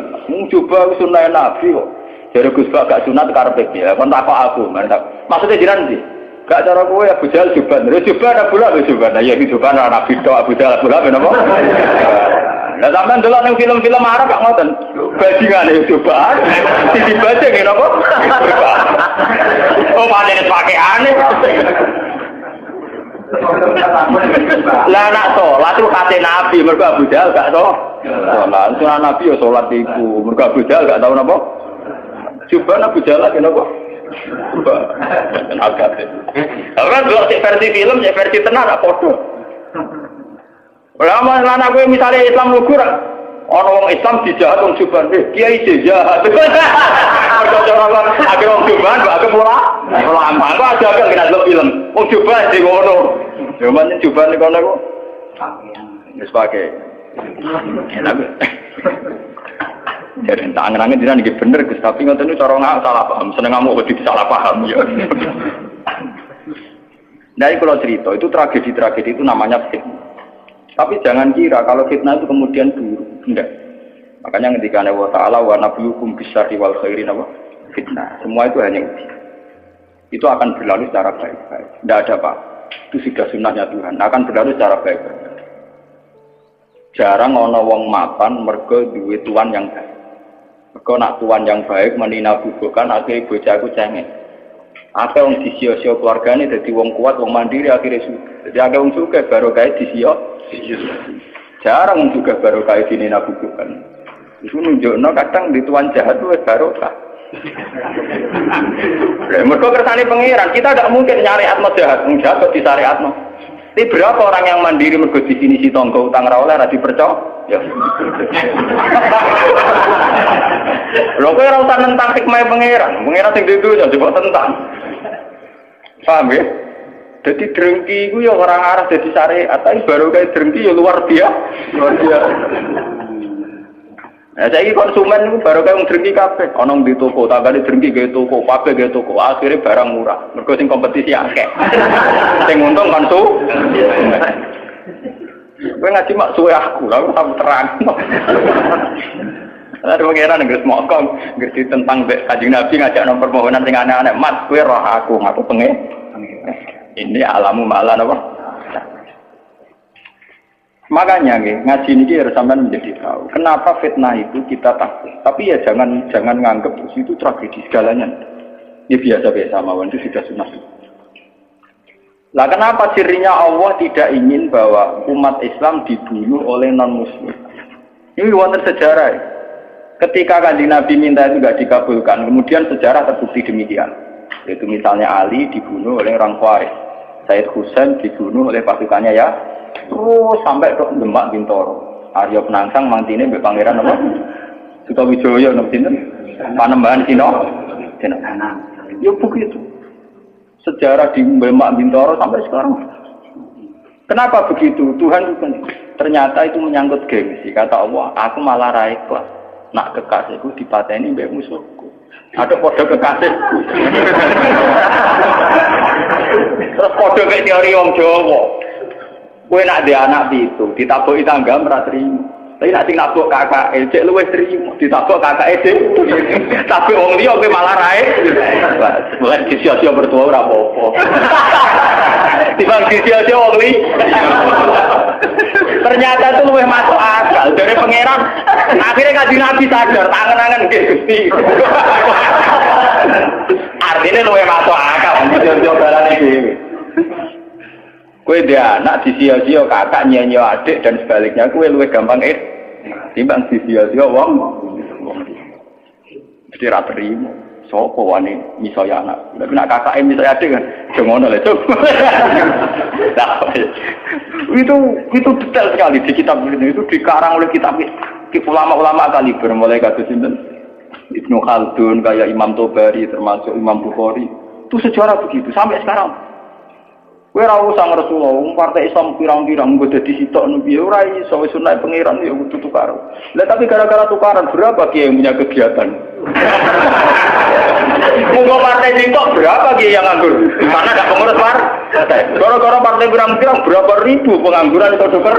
Coba sunat Nabi kok. Jadi Gus Bak gak sunat karpet ya. Kon tak aku mantap. Maksudnya jiran sih. Gak cara kowe Abu Jahal coba. Coba Abu Lahab coba. Nah ya coba Nabi tok Abu Jahal Abu Lahab napa? Lah sampean delok ning film-film Arab gak ngoten. Bajingane coba. Dibaca ngene apa? Oh, panen pakaiane. Lah nak salat itu kate Nabi, mergo Abu Jahal gak tau. Salat sunah Nabi ya salat iku, mergo Abu Jahal gak tau napa. Coba Abu Jahal kenapa? Coba. Agak. Ora dua versi film, versi tenar apa padha. Lama lan aku misalnya Islam lugur, orang wong Islam dijahat wong Juban, kiai jahat. Orang akhir wong Juban, aku mulai lama. Aku ada kan kena delok film, wong Juban di kono. Cuman Juban di kono kok. Wis pakai. Enak. Jadi tak angen-angen dina iki bener Gus, tapi ngoten niku cara nggak salah paham, seneng ngamuk kok salah paham ya. Dari kalau cerita itu tragedi-tragedi itu namanya fitnah. Tapi jangan kira kalau fitnah itu kemudian buruk, enggak. Makanya ketika Allah Ta'ala wa nabluukum bisyarri wal khairi fitnah. Semua itu hanya ujian. Itu akan berlalu secara baik-baik. Tidak ada apa. Itu sudah sunnahnya Tuhan. Akan berlalu secara baik-baik. Jarang ana wong mapan mergo duwe tuan yang baik. Mergo nak tuan yang baik menina bubukan akhirnya bocahku cengeng. Akeh wong disio-sio keluargane dadi wong kuat, wong mandiri akhirnya suka. Jadi akeh wong suka baru kae disio. Jarang juga baru kae dinina bubukan. Itu nunjukno kadang di tuan jahat itu barokah. Mereka kersane pangeran, kita tidak mungkin nyari atmo jahat, jahat kok disariatno. Tapi berapa orang yang mandiri mergo di sini si tonggo utang ra oleh ra dipercaya? Ya. Lho kowe ora usah nentang hikmah pangeran, pangeran sing dudu coba tentang. Paham ya? Jadi drengki itu ya orang arah jadi syariat, tapi baru kayak drengki ya luar biasa. Nah, saya ini konsumen itu baru kayak drengki kafe, onong di toko, tanggane drengki ke toko, pape ke toko, akhirnya barang murah. Mereka sing kompetisi akeh, sing untung konsumen. Gue ngaji mak suwe aku, lalu tak terang. Ada pengiran nggak semua kong, ngerti tentang Kanjeng Nabi ngajak nomor permohonan sing aneh-aneh. Mat, gue roh aku pengen. Ini alamu malah apa? Makanya ngaji ini harus sampai menjadi tahu. Kenapa fitnah itu kita takut? Tapi ya jangan nganggap itu tragedi segalanya. Ini biasa-biasa mawon itu sudah sunnah. Lah kenapa cirinya Allah tidak ingin bahwa umat Islam dibunuh oleh non-Muslim? Ini wonten sejarah. Ketika Kanjeng Nabi minta itu tidak dikabulkan, kemudian sejarah terbukti demikian. Yaitu misalnya Ali dibunuh oleh orang Khawarij, Said Husain dibunuh oleh pasukannya ya, terus sampai ke Demak Bintoro, Arya Penangsang mantine mbek pangeran apa? Sutawijaya napa sinten? Panembahan Cina. Ya begitu. Sejarah di Demak Bintoro sampai sekarang. Kenapa begitu? Tuhan ternyata itu menyangkut gengsi. Kata Allah, aku malah ra ikhlas. Nak kekasihku dipateni mbek musuhku. Ada kode kekasihku. Terus kode kayak teori wong Jawa. Kowe nak dhe anak itu ditabuki tangga ora trimo. Tapi nak sing nabuk kakake cek luwih trimo, ditabuk kakake dhewe. Tapi wong liya kowe malah rae. Bukan sia-sia bertua ora apa-apa. Timbang sia-sia wong liya. Ternyata itu luwih masuk akal dari pangeran. Akhirnya Kanjeng Nabi sadar, tangan-tangan nggih Gusti. Artinya luwih masuk akal, sia-sia barane dhewe. Kowe dia anak disia-sia kakak nyanyi adik dan sebaliknya kowe luwih gampang timbang disia-sia wong. Mesti ra terima. Sapa wani misaya anak. Tapi nek kakake misaya adik kan aja ngono lho, Cuk. Itu detail sekali di kitab ini, itu dikarang oleh kitab ulama-ulama kaliber mulai kados sinten Ibnu Khaldun, kayak Imam Tobari, termasuk Imam Bukhari. Itu sejarah begitu sampai sekarang. Kowe ora usah Rasulullah, partai Islam pirang-pirang nggo dadi sitok piye ora iso wis sunah pangeran ya kudu tukaran. Lah tapi gara-gara tukaran berapa kiai yang punya kegiatan? Monggo partai sitok berapa kiai yang nganggur? Karena ada pengurus partai. Gara-gara partai pirang-pirang berapa ribu pengangguran itu dokter.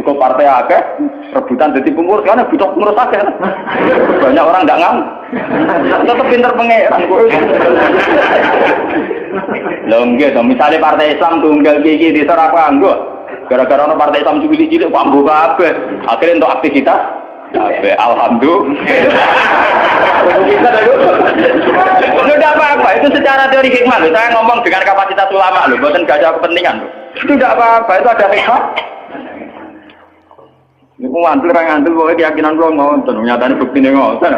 Kok partai akeh rebutan dadi pengurus karena butuh pengurus akeh. Banyak orang ndak ngam. Tetep pinter pangeran kok. Lho nggih, misalnya partai Islam tunggal iki di ora kanggo. Gara-gara ono partai Islam cilik-cilik kok ambu kabeh. Akhire entuk aktivitas kabeh. Alhamdulillah. Sudah apa-apa itu secara teori hikmah loh. Saya ngomong dengan kapasitas ulama loh, bukan gak ada kepentingan loh. Itu tidak apa-apa, itu ada hikmah. Ini ngantul, orang ngantul, pokoknya keyakinan gue ngonton, nyatanya bukti ini ngonton.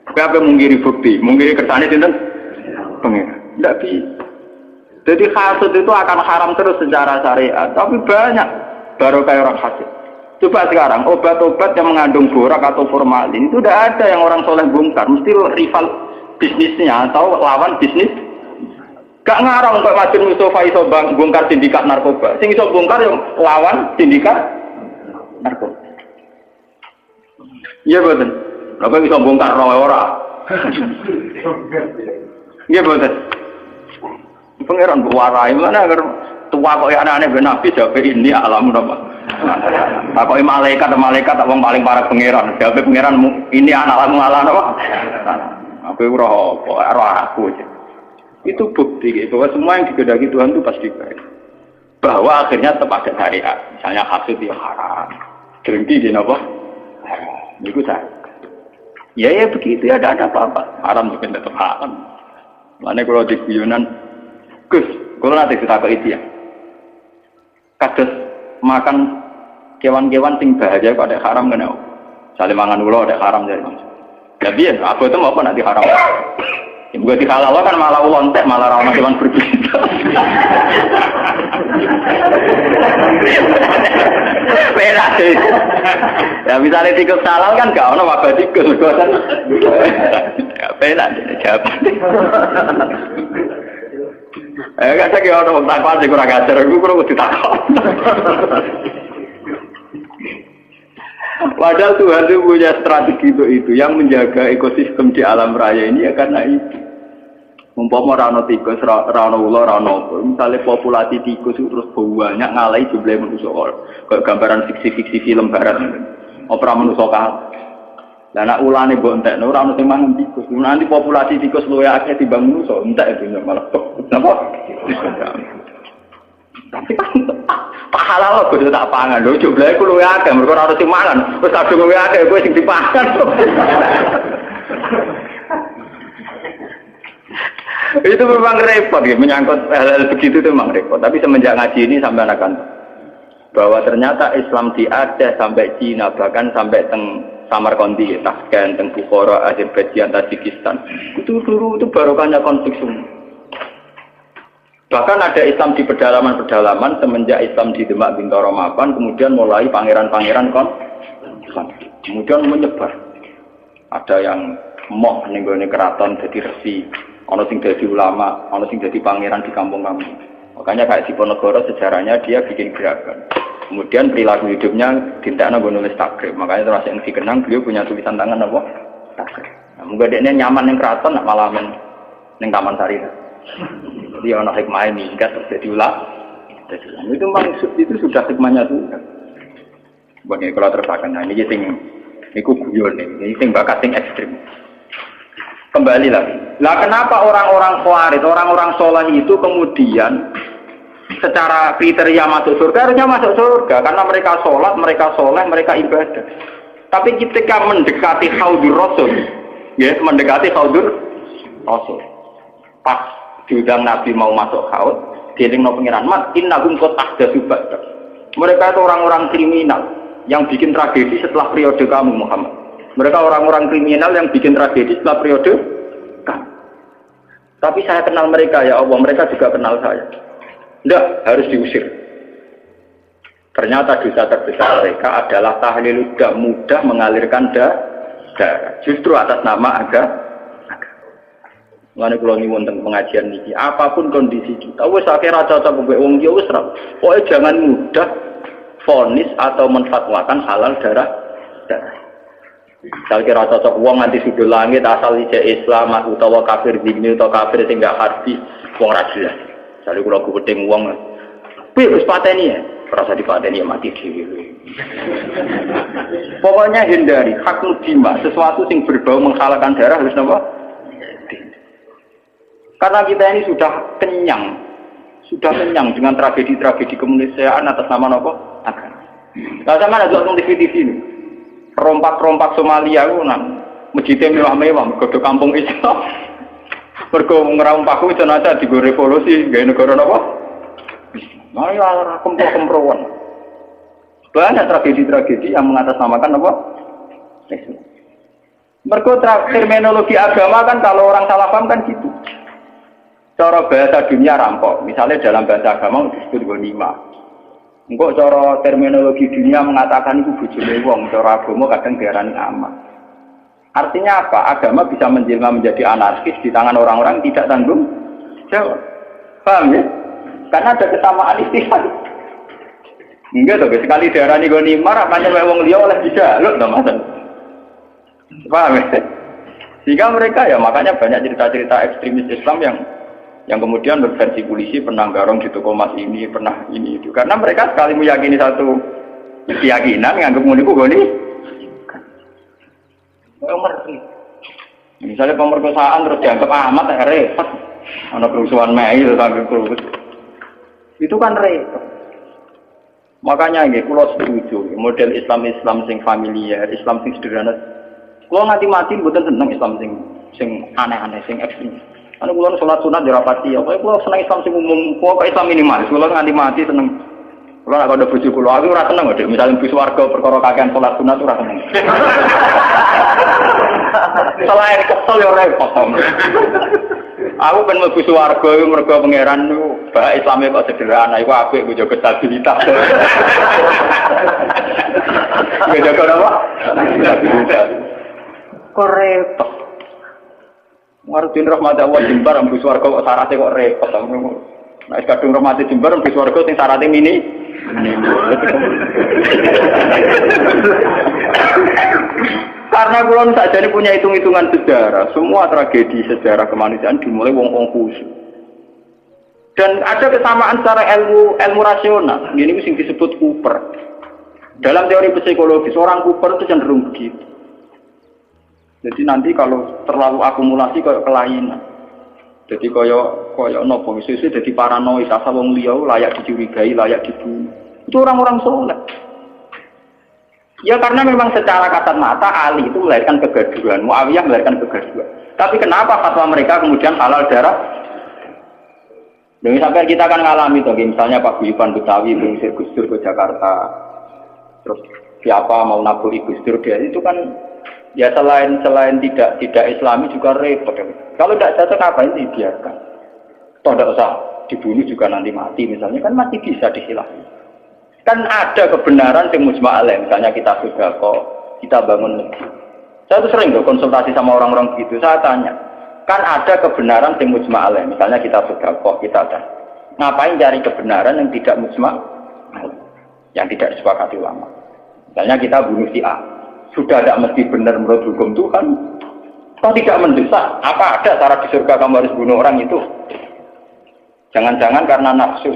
Apa mungkiri bukti, mungkiri kersane itu pengen, tidak bisa. Jadi hasud itu akan haram terus secara syariat, tapi banyak baru kayak orang hasud. Coba sekarang obat-obat yang mengandung borak atau formalin itu tidak ada yang orang soleh bongkar, mesti rival bisnisnya atau lawan bisnis. Gak ngarang kok Majid Mustafa iso bongkar sindikat narkoba. Sing iso bongkar yang lawan sindikat narkoba. Iya betul. Apa iso bongkar roh ora? Iya betul. Pangeran warai mana agar tua kok anak-anak ben nabi jawab ini alam apa? Apa malaikat tak wong paling parah pangeran. Jawab pangeran ini anak alam apa? Aku ora aku aja. Itu bukti gitu. Semua yang digedaki Tuhan itu pasti baik. Bahwa akhirnya tetap ada syariat. Misalnya hasud ya haram. Drengki di apa? Haram. Itu saya. Ya begitu ya ada apa-apa. Haram juga tetap haram. Mana kalau di guyonan Gus, kalau nanti kita ke itu ya. Kados makan kewan-kewan sing bahaya kok ada haram kan? Saling mangan ulo ada haram dari mana? Ya biar, aku itu mau apa nanti haram? Juga di halal kan malah lontek, malah ramah kewan berbeda. Beda sih. Ya misalnya tikus halal kan gak ada wabah tikus kan? Beda jawaban. Kata kaya orang takwa sih kurang ajar, aku kurang ditakwa. Padahal Tuhan itu punya strategi itu yang menjaga ekosistem di alam raya ini ya karena itu. Umpama rano tikus, rano ular, rano misalnya populasi tikus itu terus banyak ngalahi jumlah manusia. Kayak gambaran fiksi-fiksi film barat, opera manusia kalah. Dan nak ulane bontek, orang nanti mangan tikus. Nanti populasi tikus luwe akeh timbang manusia, entek itu malah. Kenapa? Tapi kan pahala lo kudu tak pangan lho jumlahe ku luwih akeh mergo ora sing mangan wis kadung luwih akeh kowe sing dipangan. Itu memang repot ya menyangkut hal-hal begitu itu memang repot, tapi semenjak ngaji ini sampai akan bahwa ternyata Islam di Aceh sampai Cina bahkan sampai teng Samarkandi, Tashkent, teng Bukhara, Azerbaijan, Tajikistan itu dulu itu barokahnya konflik semua. Bahkan ada Islam di pedalaman-pedalaman semenjak Islam di Demak Bintoro Mapan, kemudian mulai pangeran-pangeran kemudian menyebar. Ada yang moh nenggone keraton jadi resi, ana sing dadi ulama, ana sing dadi pangeran di kampung-kampung. Makanya kayak Diponegoro sejarahnya dia bikin gerakan. Kemudian perilaku hidupnya dintekno nggo nulis takrib. Makanya terus yang dikenang beliau punya tulisan tangan apa? Takrib. Nah, muga dekne nyaman ning keraton nak malah ning Taman Sari. Dia anak hikmah ini enggak terjadi ulang. Itu maksud itu sudah hikmahnya Tuhan. Bagi kalau terpakai, nah ini guyon ini sing bakat sing ekstrim. Kembali lagi. Lah kenapa orang-orang khawarij, orang-orang soleh itu kemudian secara kriteria masuk surga harusnya masuk surga karena mereka sholat, mereka soleh, mereka ibadah. Tapi ketika mendekati haudur Rasul, ya mendekati haudur Rasul, pas diundang Nabi mau masuk haud, dielingno pengiran mat, innahum qad ahdatsu ba'da. Mereka itu orang-orang kriminal yang bikin tragedi setelah periode kamu Muhammad. Mereka orang-orang kriminal yang bikin tragedi setelah periode kamu. Tapi saya kenal mereka ya Allah, mereka juga kenal saya. Tidak, harus diusir. Ternyata dosa terbesar mereka adalah tahlil tidak mudah mengalirkan darah. Justru atas nama agama. Mulane kula nyuwun teng pengajian niki, apapun kondisi kita, wis akhire cocok mbek wong ya wis ra. Pokoke jangan mudah vonis atau menfatwakan halal darah. Misal kira cocok wong nganti sudul langit asal ije Islam utawa kafir dini utawa kafir sing gak harfi wong ra jelas. Misale kula gubedeng wong, "Piye wis pateni ya?" Rasa dipateni ya mati dhewe. Pokoknya hindari hakul dima, sesuatu yang berbau menghalalkan darah harus napa? Karena kita ini sudah kenyang dengan tragedi-tragedi kemanusiaan atas nama apa? Agama. Nah, sama ada tuh TV ini, rompak-rompak Somalia, masjidnya mewah-mewah, ke kampung Islam. Mergo ngeram paku jenazah digo revolusi, gawe negara napa? Mari ora kempro-kemproan. Banyak tragedi-tragedi yang mengatasnamakan apa? Islam. Mergo terminologi agama kan kalau orang salah paham kan gitu. Cara bahasa dunia rampok, misalnya dalam bahasa agama disebut ghanimah. Engko cara terminologi dunia mengatakan itu bojone wong, cara agama kadang diarani aman. Artinya apa? Agama bisa menjelma menjadi anarkis di tangan orang-orang tidak tanggung jawab. Paham ya? Karena ada kesamaan istilah. Enggak tuh, sekali diarani ghanimah, makanya wong liya oleh dijaluk to, Mas. Paham ya? Sehingga mereka ya makanya banyak cerita-cerita ekstremis Islam yang kemudian berversi polisi pernah garong di toko emas ini, pernah ini itu. Karena mereka sekali meyakini satu keyakinan, nganggep ngono iku goni. Misalnya pemerkosaan terus dianggap amat repot. Ana kerusuhan Mei terus sampai kerusuhan. Itu kan repot. Makanya nggih kula setuju model Islam sing familiar, Islam sing sederhana. Kula nganti mati mboten seneng Islam sing aneh-aneh, sing ekstrem. Anu kula salat sunat yo rapati, apa kula seneng Islam sing umum, kok Islam minimalis. Kula nganti mati seneng. Kula nek ada bojo kula, aku ora seneng kok, misale bus warga perkara kakean salat sunat ora seneng. Selain kesel yo repot. Aku ben mlebu swarga iku mergo pangeran niku bak Islame kok sederhana iku apik kok jaga stabilitas. Kok jaga apa? Stabilitas. Kok repot. Martin rahmat Allah jembar mlebu swarga kok syaratnya kok repot. Nek kadung rahmat jembar mlebu swarga sing syaratnya mini. Karena kulon saja ini punya hitung-hitungan sejarah, semua tragedi sejarah kemanusiaan dimulai wong-wong khusus. Dan ada kesamaan secara ilmu rasional. Ini yang disebut Cooper. Dalam teori psikologi, seorang Cooper itu cenderung begitu. Jadi nanti kalau terlalu akumulasi kayak kelainan. Jadi kayak nopo misalnya jadi paranoid, asal wong liya layak dicurigai, layak dibunuh. Itu orang-orang soleh. Ya karena memang secara kasat mata Ali itu melahirkan kegaduhan, Muawiyah melahirkan kegaduhan. Tapi kenapa fatwa mereka kemudian halal darah? Dan sampai kita akan ngalami tuh, misalnya Pak Guyuban Betawi mengusir Gus Dur ke Jakarta, terus siapa mau naburi Gus Dur dia itu kan ya selain tidak Islami juga repot. Kalau tidak cocok ngapain dibiarkan? Toh tidak usah dibunuh juga nanti mati misalnya kan masih bisa dihilangkan. Kan ada kebenaran yang mujma' alaih, misalnya kita sudah kok kita bangun negeri. Saya tuh sering loh konsultasi sama orang-orang begitu, saya tanya, kan ada kebenaran yang mujma' alaih, misalnya kita sudah kok kita ada. Ngapain cari kebenaran yang tidak mujma' alaih, yang tidak disepakati ulama? Misalnya kita bunuh si A, sudah tidak mesti benar menurut hukum Tuhan, toh tidak mendesak. Apa ada cara di surga kamu harus bunuh orang itu? Jangan-jangan karena nafsu.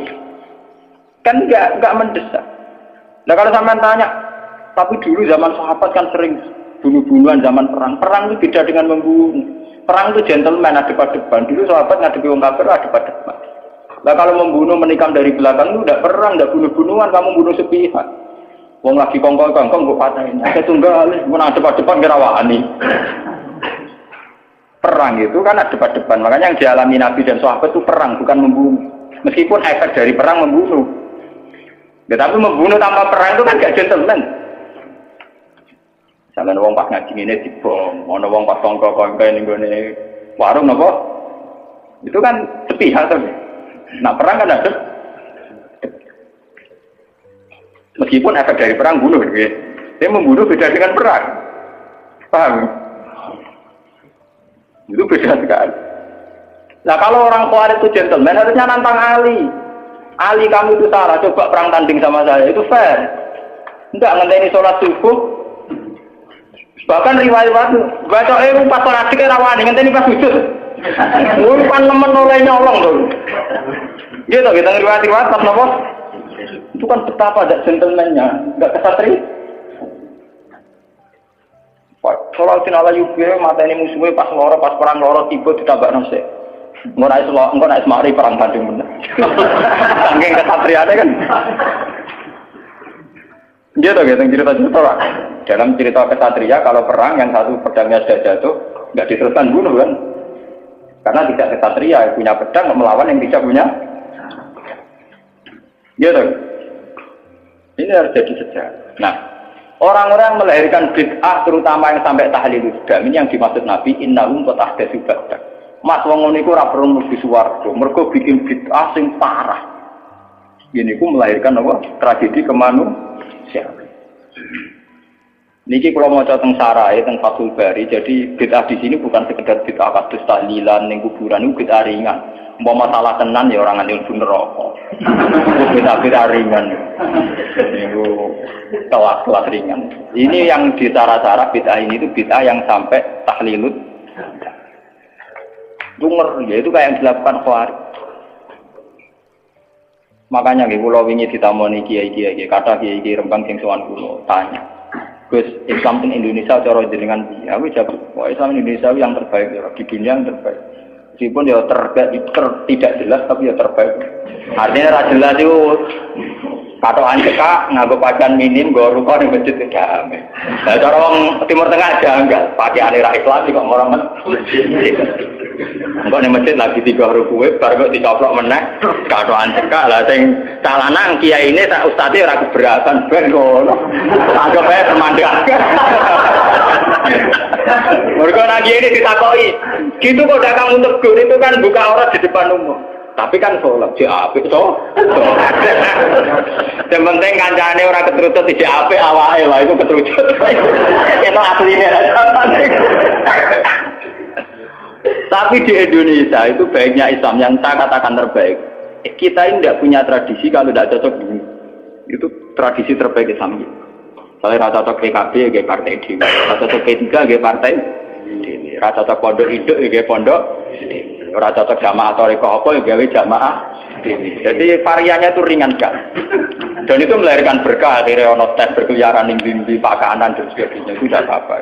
Kan enggak mendesak. Nah kalau sampean tanya, tapi dulu zaman sahabat kan sering bunuh-bunuhan zaman perang. Perang itu beda dengan membunuh. Perang itu gentleman, ada depan. Dulu sahabat ngadepi wong kafir ada depan. Nah kalau membunuh menikam dari belakang itu enggak perang, enggak bunuh-bunuhan, kamu bunuh sepihak. Wong lagi kongkong-kongkong kok patahin. Ada tunggal, mun ada depan kerawani. Perang itu kan ada depan. Makanya yang dialami Nabi dan sahabat itu perang, bukan membunuh. Meskipun efek dari perang membunuh. Tetapi membunuh tanpa perang itu kan gak gentleman. Misalnya wong pas ngaji ini dibom, ana wong pas tongkok-tongkok ning gone warung napa? Itu kan sepihak to. Nah perang kan ada. Meskipun efek dari perang bunuh gitu. Dia membunuh beda dengan perang. Paham? Itu beda sekali. Nah kalau orang Khawarij itu gentleman harusnya nantang Ali. Ali kamu itu salah, coba perang tanding sama saya, itu fair. Enggak ngenteni sholat subuh. Bahkan riwayat baca pas sholat dikira rawani ngenteni pas sujud. Umpan nemen oleh nyolong tuh. Gitu kita riwayat pas nopo. Itu kan betapa ada gentleman-nya, enggak kesatria. Sholat sinala yubir mateni musuhnya pas loro, pas perang loro tiba ditambah nasi. Engko naik semari perang tanding bener. Saking kesatriane kan. Gitu cerita-cerita. Dalam cerita kesatria kalau perang yang satu pedangnya sudah jatuh, enggak diteruskan bunuh kan. Karena tidak kesatria punya pedang melawan yang tidak punya. Gitu. Ini harus jadi sejarah. Nah, orang-orang melahirkan bid'ah terutama yang sampai tahlilul dam ini yang dimaksud Nabi innahum qad ahdatsu ba'dak. Mas wong ngono iku ora perlu mlebu swarga, mergo bikin bid'ah sing parah. Ini ku melahirkan apa? Tragedi kemanusiaan. Niki kalau mau tentang sarai tentang Fathul Bari, jadi bid'ah di sini bukan sekedar bid'ah kados tahlilan ning kuburan itu bid'ah ringan. Mau masalah tenan ya orang nganti pun rokok. Bid'ah ringan. Niku kelas ringan. Ini yang di cara-cara bid'ah ini itu bid'ah yang sampai tahlilut. Dunger ya itu kayak yang dilakukan Khawarij. Makanya nggih kula wingi ditamoni kiai-kiai, kata kiai Rembang sing sowan kula tanya. Gus, Islam di Indonesia cara jenengan piye? Aku jawab, wah Islam Indonesia yang terbaik ya, di dunia yang terbaik. Meskipun ya tidak jelas tapi ya terbaik. Artinya ra jelas itu patokan cekak nganggo pakaian minim nggo ruko ning masjid damai. Lah cara wong Timur Tengah janggal, pakaiane ra Islam kok orang masjid. Engko ning masjid lagi 3 rukuwe bar kok dicoplok meneh katokan cekak lah sing calanang kiai ini tak ustadze ora keberatan ben ngono. Anggap ae permandangan. Mergo nang kiai ini ditakoki, gitu kok dagang untuk gur itu kan buka aurat di depan umum. Tapi kan sholat, dia apik so. Yang penting kancane orang keterucut tidak apik awake lah itu keterucut. Itu aslinya. Tapi di Indonesia itu baiknya Islam yang saya katakan terbaik. Kita ini tidak punya tradisi kalau tidak cocok dulu. Itu tradisi terbaik Islam. Saya rata cocok PKB kayak partai D, rata cocok P3 kayak partai D, rata cocok pondok hidup kayak pondok D. Ora cocok jamaah toriko apa ya gawe jamaah. Jadi variannya itu ringan kan. Dan itu melahirkan berkah, akhirnya ono tes berkeliaran di pakanan dan sebagainya itu tidak apa-apa.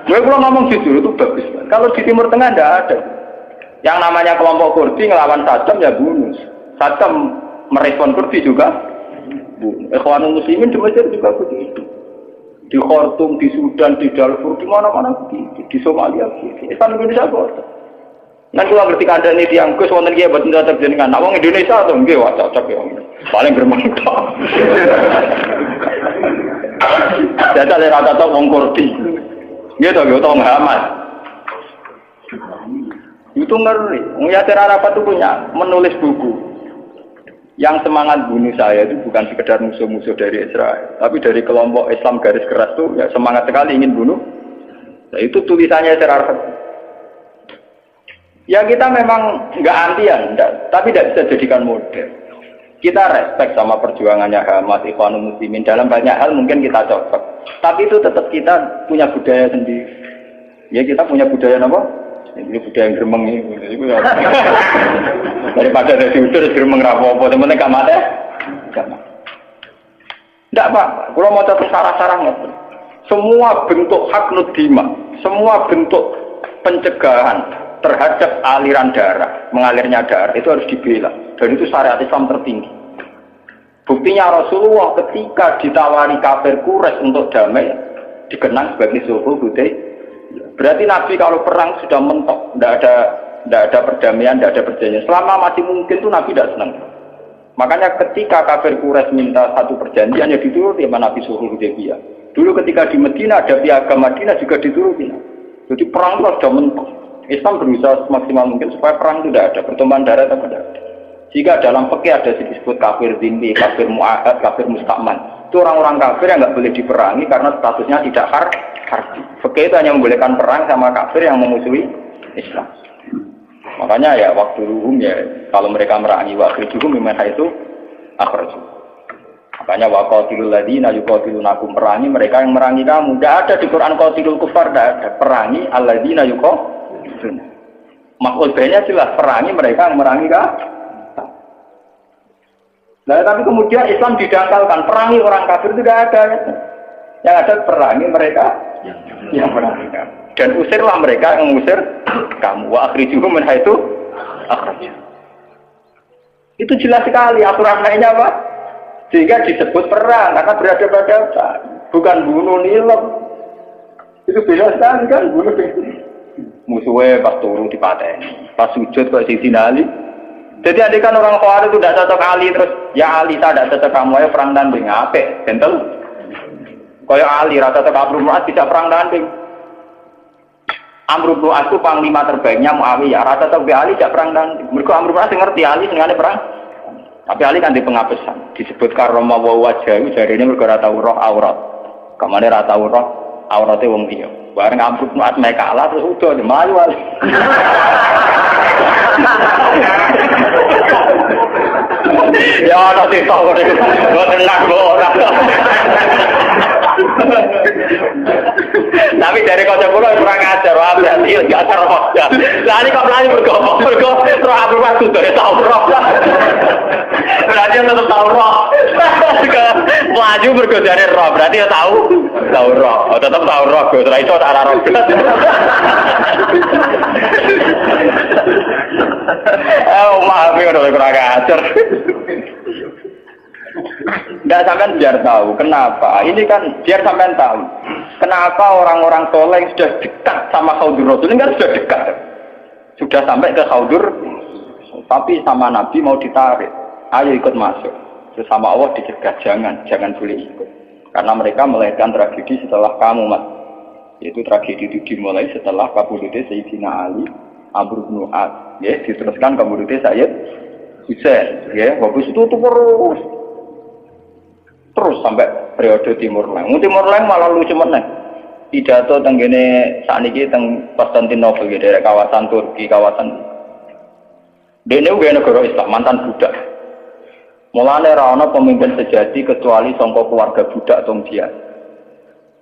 Gue kalau ngomong jujur itu bagus. Kalau di Timur Tengah tidak ada. Yang namanya kelompok Kurdi ngelawan Saddam ya bunuh. Saddam merespon Kurdi juga bunuh. Ikhwanul Muslimin di Mesir juga begitu. Di Khartoum, di Sudan, di Darfur, di mana-mana begitu. Di Somalia begitu. Islam Indonesia kok. Nanti kalau ngerti keadaan ini yang Gus wonten kiai boten cocok jenengan. Nah wong Indonesia to nggih wah cocok ya. Paling bermanfaat. Dadi lek rata to wong Kurdi. Nggih to yo to Muhammad. Itu ngeri. Wong Yasir Arafat itu punya menulis buku. Yang semangat bunuh saya itu bukan sekedar musuh-musuh dari Israel, tapi dari kelompok Islam garis keras itu ya semangat sekali ingin bunuh. Nah, itu tulisannya Yasir Arafat. Ya kita memang nggak antian, tapi tidak bisa jadikan model. Kita respect sama perjuangannya Hamas, Ikhwanul Muslimin dalam banyak hal mungkin kita cocok. Tapi itu tetap kita punya budaya sendiri. Ya kita punya budaya apa? Ini budaya yang gremeng ini. Daripada dari udur gremeng rapopo, teman-teman gak mati? Gak mati. Tidak apa. Kalau mau catat sarah-sarah semua bentuk hak nudima, semua bentuk pencegahan terhadap aliran darah, mengalirnya darah itu harus dibela. Dan itu syariat Islam tertinggi. Buktinya Rasulullah ketika ditawari kafir Quraisy untuk damai dikenang sebagai sulhul Hudaybiyah. Berarti Nabi kalau perang sudah mentok, tidak ada perdamaian, tidak ada perjanjian. Selama masih mungkin tuh Nabi tidak senang. Makanya ketika kafir Quraisy minta satu perjanjian ya dituruti sama Nabi sulhul Hudaybiyah. Dulu ketika di Madinah ada piagam Madinah juga dituruti. Jadi perang itu sudah mentok. Islam berusaha semaksimal mungkin supaya perang itu tidak ada, pertumpahan darah tidak ada. Jika dalam fikih ada disebut kafir zimmi, kafir mu'ahad, kafir musta'man. Itu orang-orang kafir yang nggak boleh diperangi karena statusnya tidak harbi. Fikih itu hanya membolehkan perang sama kafir yang memusuhi Islam. Makanya ya waktu ruhum ya kalau mereka merangi waktu ruhum memang itu akhraju. Makanya waqatilul ladina yuqatilunakum, perangi mereka yang merangi kamu. Tidak ada di Quran qatilul kufar, tidak ada. Perangi alladzina yuqatilun. Maksudnya jelas perangi mereka yang merangi kah? Nah, tapi kemudian Islam didangkalkan perangi orang kafir itu tidak ada. Yang ada perangi mereka yang merangi kamu. Dan usirlah mereka yang mengusir kamu. Wa akhrijuhum min haitsu akhrajuhum. Itu jelas sekali aturan lainnya apa? Sehingga disebut perang karena berhadapan-hadapan, bukan bunuh nilai. Itu beda sekali kan bunuh. Musuhnya pas turu dipateni, pas sujud kok Sayyidina Ali. Jadi adik kan orang Khawarij itu tidak cocok Ali terus, ya Ali saya tidak cocok kamu ya perang tanding apik, gentle. Kayak Ali rata cocok Amr bin As tidak perang tanding. Amr bin As itu panglima terbaiknya Muawiyah, rata cocok Ali tidak perang tanding. Mereka Amr bin As ngerti Ali sengaja perang. Tapi Ali kan di pengapesan, disebut karoma wajah dari ini mereka rata roh aurat. Kemana rata roh auratnya wong dia. Bareng Amr bin As naik kalah terus udah melayu Ali. Ya ana sing tau kok tenang kok ora. Tapi dari kocok kula kurang ajar wae berarti enggak terus. Lah ini kok mlayu mergo terus aku waktu dari tau roh. Berarti tetep tau roh. Maju mergo dari roh berarti ya tau roh. Oh tetep tau roh go ora iso tak roh. Maaf ya udah kurang ajar. Nggak sampai biar tahu kenapa. Ini kan biar sampai tahu kenapa orang-orang soleh yang sudah dekat sama Khaudur Rasul ini kan sudah dekat, sudah sampai ke Khaudur, tapi sama Nabi mau ditarik. Ayo ikut masuk. Terus sama Allah dicegah jangan boleh ikut. Karena mereka melahirkan tragedi setelah kamu mas. Yaitu tragedi itu dimulai setelah kabudutnya Sayyidina Ali, Amr bin As, ya, diteruskan kabudutnya Sayyid Husain, ya, bagus itu terus sampai periode Timur Leng. Timur Leng malah lucu meneh. Pidato tenggene sakniki teng Konstantinopel ya, daerah kawasan Turki, kawasan dene uga negara Islam, mantan budak. Mulane ora ana pemimpin sejati kecuali sangka keluarga budak tong dia.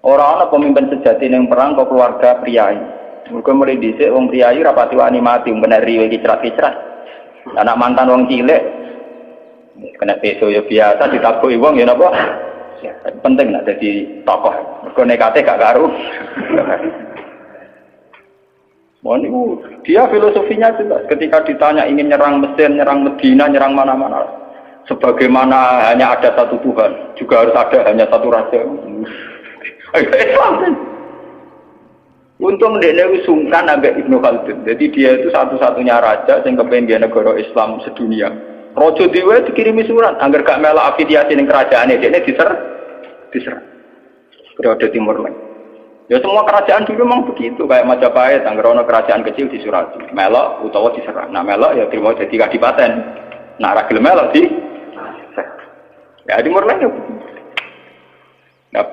Ora ana pemimpin sejati ning perang kok keluarga priyayi. Mergo mulai dhisik wong priyayi rapati wani mati bener riwe kicrat-kicrat. Anak mantan wong cilik kena peso ya biasa ditabuhi wong ya napa? Ya, penting nek dadi tokoh. Mergo nekate gak karo. Niku dia filosofinya jelas. Ketika ditanya ingin nyerang Mesir, nyerang Medina, nyerang mana-mana. Sebagaimana hanya ada satu Tuhan, juga harus ada hanya satu raja. Islam kan? Untung dia sungkan ambek Ibnu Khaldun. Jadi dia itu satu-satunya raja yang kepengen negara Islam sedunia. Rojo Dewa dikirimi surat, agar gak melak afiliasi dengan kerajaan dia diserang. Periode Timur Leng. Ya semua kerajaan dulu memang begitu, kayak Majapahit, agar ono kerajaan kecil disurati, melak utawa diserang. Nah melak ya terima jadi kadipaten. Nah ragil melak di. Ya Timur Leng ya begitu. Nah,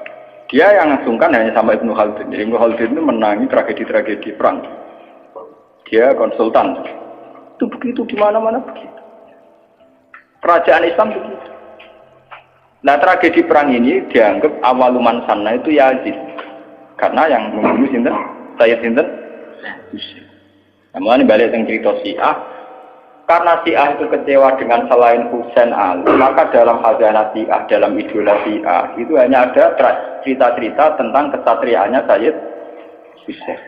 dia yang sungkan hanya sama Ibnu Khaldun. Jadi Ibnu Khaldun itu menangi tragedi-tragedi perang. Dia konsultan. Itu begitu di mana-mana begitu. Kerajaan Islam begitu. Nah tragedi perang ini dianggap awaluman sana itu Yazid. Karena yang membunuh sinten, Sayyid sinten. Namun balik yang cerita Syiah. Karena Syiah itu kecewa dengan selain Husain Ali, maka dalam khazanah Syiah, dalam idola Syiah itu hanya ada cerita-cerita tentang kesatriaannya Sayyid Husain.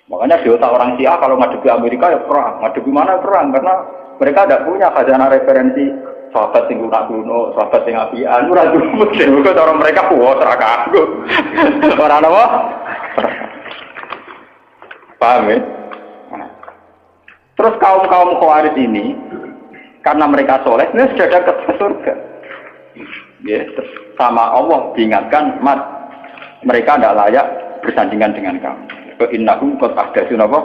Makanya di otak orang Syiah kalau ngadepi Amerika ya perang, ngadepi mana perang, karena mereka tidak punya khazanah referensi sahabat yang lunak kuno, sahabat yang apian, ora dulu mesti orang mereka puas seraka aku. Orang apa? Paham ya? Terus kaum Khawarij ini karena mereka soleh, ini sudah dekat ke surga. Ya, sama Allah diingatkan, mat mereka tidak layak bersandingan dengan kamu. Innahum qad ahdatsu napa?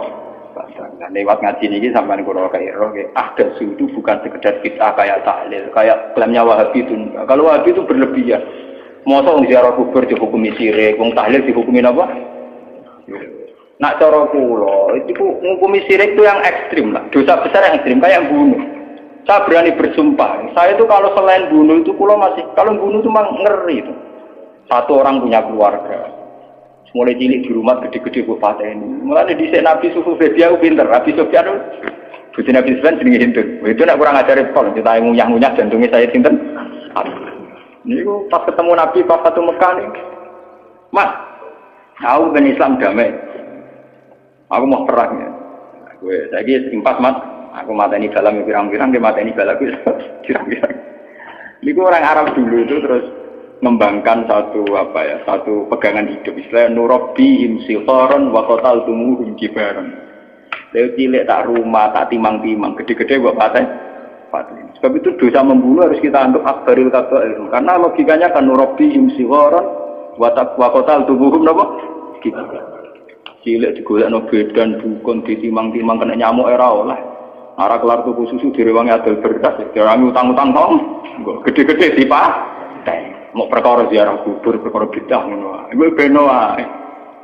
Nah, lewat ngaji ini sampai kula kairo, ahdatsu itu bukan sekedar bid'ah kayak tahlil, kayak klaimnya Wahabi itu. Kalau Wahabi itu berlebihan. Mosok wong ziarah kubur dihukumi syirik, wong tahlil dihukumi apa? Nak cara kula itu ngukumi syirik itu yang ekstrim lah, dosa besar yang ekstrim kayak bunuh. Saya berani bersumpah, saya itu kalau selain bunuh itu kula masih, kalau bunuh itu memang ngeri itu. Satu orang punya keluarga, mulai cilik di rumah gede-gede bupati ini. Mulai di Nabi Sufyan dia pinter, Nabi Sufyan itu Nabi Sufyan jenenge Hindu. Itu nak kurang ajar pol, kita ngunyah-ngunyah jantungnya saya sinten. Ini pas ketemu Nabi pas satu Mekah nih, Mas, aku ben Islam damai. Aku mau perang ya. Gue lagi simpas mat. Aku mateni dalam pirang-pirang, dia mateni balaku pirang-pirang. Ini gue orang Arab dulu itu terus mengembangkan satu pegangan hidup istilah nurabbihim sigharan wa qataltumuhum kibaran. Lha cilik tak rumah tak timang-timang gede-gede kok paten. Sebab itu dosa membunuh harus kita anggap akbaril kabair karena logikanya kan nurabbihim sigharan wa qataltumuhum napa? Cilik digolekno bedan dukun ditimang-timang kena nyamuk ora oleh. Ora kelar tuku susu direwangi adol beras, direwangi utang-utang kok. Gede-gede dipateni. Mau perkara ziarah kubur, perkara bidah ngono wae. Iku beno wae.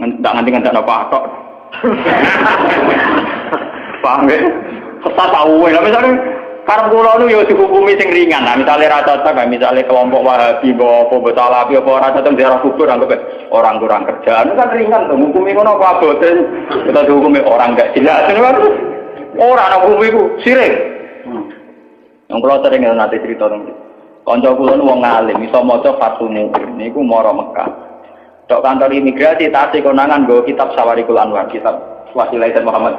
Nganti-nganti apa tok. Paham ya? Sesat tahu ya, misalnya karep kula nu ya dihukumi sing ringan. Nah, misalnya ra cocok, misalnya kelompok Wahabi apa Salafi apa ora cocok ziarah kubur anggap orang kurang kerjaan kan ringan to. Hukumi ngono apa abote. Kita dihukumi orang enggak jelas. Ora ana hukumi iku sirik. Yang kula sering nanti cerita tentang kanca kula nu wong alim iso maca Fathul Mu'in niku mara Mekah. Tok kantor imigrasi tasih konangan nggo kitab Sawarikul Anwar, kitab Wasilah Muhammad.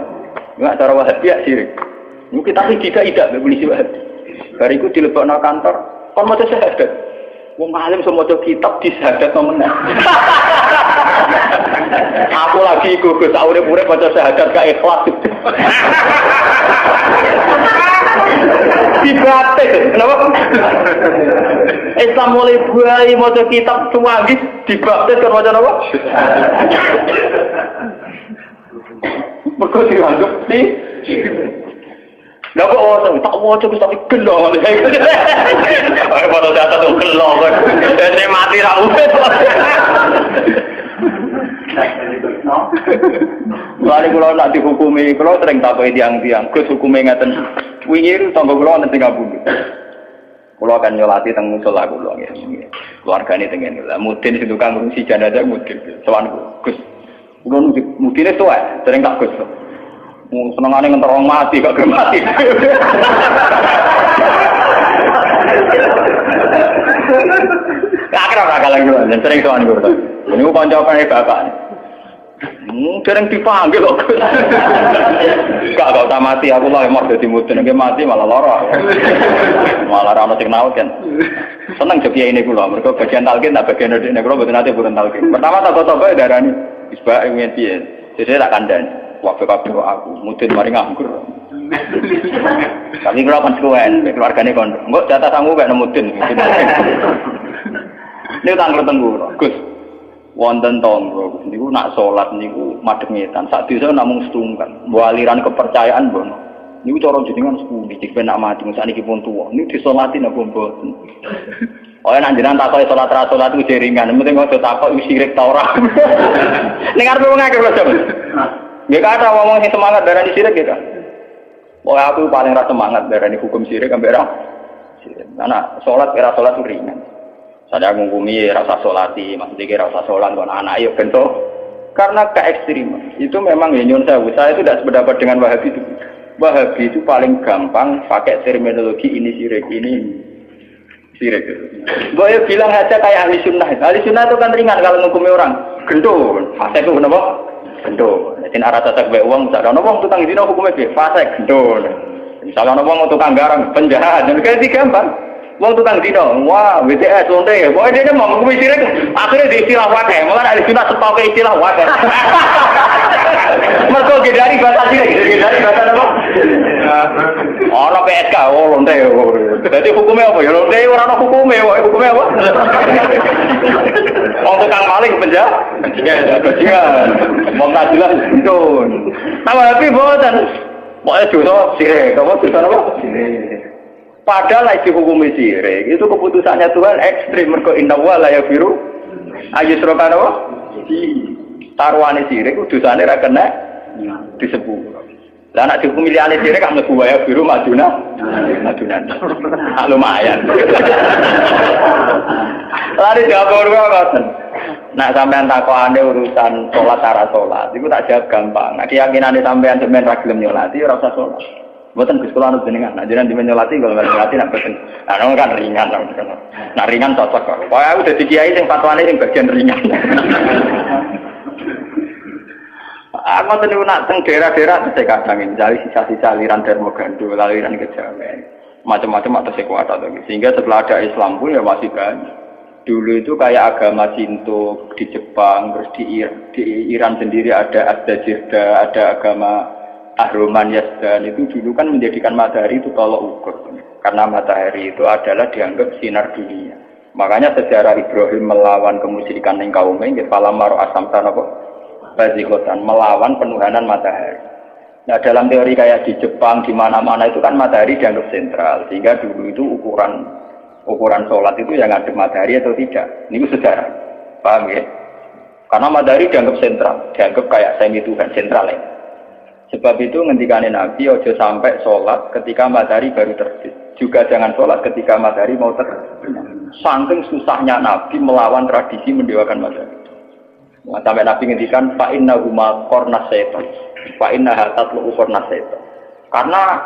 Enggak cara Wahabi ya sirik. Niku kitab iki tidak polisi Wahabi. Bariku dilebokno kantor, kon maca syahadat. Wong alim iso maca kitab di syahadat meneh. Aku lagi iku Gus urip-urip maca syahadat gak ikhlas. Dibatik, kenapa? Islam mulai buai maca kitab tuwagis dibaptis kan maca apa? Mergo dianggap sih. Lah kok tak waca wis tak gelo. Ayo foto data tuh gelo kok. Dene mati ra urip. Lari kula nak dihukumi, kula sering takoki tiang-tiang, Gus hukume ngaten. Wingi tangga kula wonten Singapura. Kula akan nyolati teng musala kula nggih. Keluargane teng ngene. Lah mudin sing tukang ngurusi jenazah mudin. Sowan Gus. Kula mudine tuwa, sering tak Gus. Senengane ngentar wong mati gak gelem mati. Akhirnya bakal lagi, sering sowan kula. Niku kanca-kancane bapak. Dereng dipanggil kok. Gak usah mati aku lah mau dadi mudun nek mati malah lara. Malah ana sing naut kan. Seneng joki ini kula mergo bagian talqin tak bagian ndekne kula mboten ate purun talqin. Pertama tak darani isbah ingin piye. Jadi tak kandhani. Waktu kabeh aku mudun mari nganggur. Tapi kula kan suwen keluargane kon. Engko jatah sangu kaya mudun. Niku tak ketemu Gus. Wonten tangga niku nak salat niku madhengetan sak desa namung setunggal mbok aliran kepercayaan mbok niku cara jenengan sepundi jek nak mati sakniki pun tuwa niku disolati napa mboten oh nek jenengan takoki salat ra salat iku jeringan penting aja takoki sirik ta ora ning arep wong akeh lho jam nggih kata wong sing semangat darani sirik nggih kan oh aku paling ra semangat darani hukum sirik ambek ra sirik ana salat kira salat ringan. Saya menghukumi rasa solati, maksudnya rasa solat kon anak yo bentuk karena keekstriman itu memang ya nyun saya itu tidak sependapat dengan Wahabi itu. Wahabi itu paling gampang pakai terminologi ini sirik ini sirik. Boleh bilang aja kayak ahli sunnah. Ahli sunnah itu kan ringan kalau menghukumi orang gendut, fasik itu kenapa? Gendut. Jadi arah tatak baik uang, misalnya orang tukang zina hukumnya fasik gendut. Misalnya orang tukang garang penjahat, dan kayak gampang. Wong tukang dino, wah BTS lonte ya. Pokoknya dia mau menghukumi sirik, akhirnya diistilah wadah. Malah ada istilah stok istilah wadah. Mereka gedari bahasa sirik, gedari bahasa apa? Orang PSK, oh lonte. Jadi hukumnya apa ya? Lonte orang hukumnya, hukumnya apa? Wong tukang maling penjahat, bajingan. Wong tak jelas itu. Tapi bosan. Pokoknya dosa sirik, kamu dosa apa? Sirik. Padahal lagi dihukumi sirik, itu keputusannya Tuhan ekstrim. Mergo inna wa la yaghfiru ayyushraka wa taruhane sirik dosane ra kena disebut. Lah nek dihukumi liyane sirik kan mlebu wa yaghfiru maduna. Lumayan. Lari jawab ngoten. Nak sampean takokane urusan salat cara salat, iku tak jawab gampang. Nek keyakinane sampean ra gelem nyolati ora usah salat. Buatan Gus kula anu jenengan, nah jenengan dimenyolati kalau nggak nyolati nak pesen, nah kan ringan, nah ringan cocok kok. Pokoknya aku udah dikiai yang fatwane yang bagian ringan. Aku tadi nak teng daerah-daerah saya kadang mencari sisa-sisa aliran Darmogando, aliran Kejawen, macam-macam atau sekuat atau sehingga setelah ada Islam pun ya masih banyak. Dulu itu kayak agama Shinto di Jepang, terus di Iran sendiri ada Azdajirda, ada agama Ahroman Yazdan. Itu dulu kan menjadikan matahari itu tolok ukur. Karena matahari itu adalah dianggap sinar dunia. Makanya sejarah Ibrahim melawan kemusyrikan yang kaumnya, falam maro asamtan apa? Bazikotan, melawan penuhanan matahari. Nah dalam teori kayak di Jepang, di mana-mana itu kan matahari dianggap sentral. Sehingga dulu itu ukuran sholat itu yang ngadep matahari atau tidak. Ini sejarah, paham ya? Karena matahari dianggap sentral, dianggap kayak semi Tuhan, sentral ya. Sebab itu ngendikane Nabi, ojo sampai sholat ketika matahari baru terbit. Juga jangan sholat ketika matahari mau terbit. Saking susahnya Nabi melawan tradisi mendewakan matahari. Nah, sampai Nabi ngendikan, fa inna huma qornas syaitan, fa inna hatatlu qornas syaitan. Karena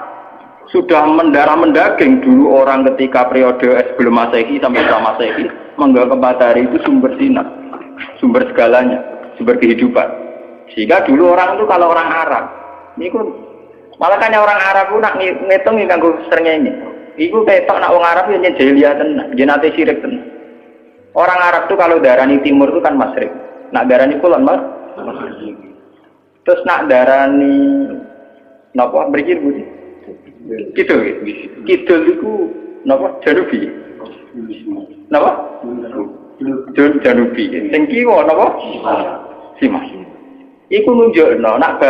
sudah mendarah mendaging dulu orang ketika periode sebelum Masehi sampai setelah Masehi menganggap matahari itu sumber sinar, sumber segalanya, sumber kehidupan. Sehingga dulu orang itu kalau orang Arab, ini pun malah kan orang Arab pun nak ngitung nganggo srengenge. Iku ketok nak wong Arab yo nyejelia tenan, jenate syirik tenan. Orang Arab tuh kalau darani timur itu kan masyrik. Nak darani kulon mas. Terus nak darani napa mriki budi? Kidul. Kidul iku napa janubi. Napa? Janubi. Sing kiwa napa? Simas. Iku nunjukno nak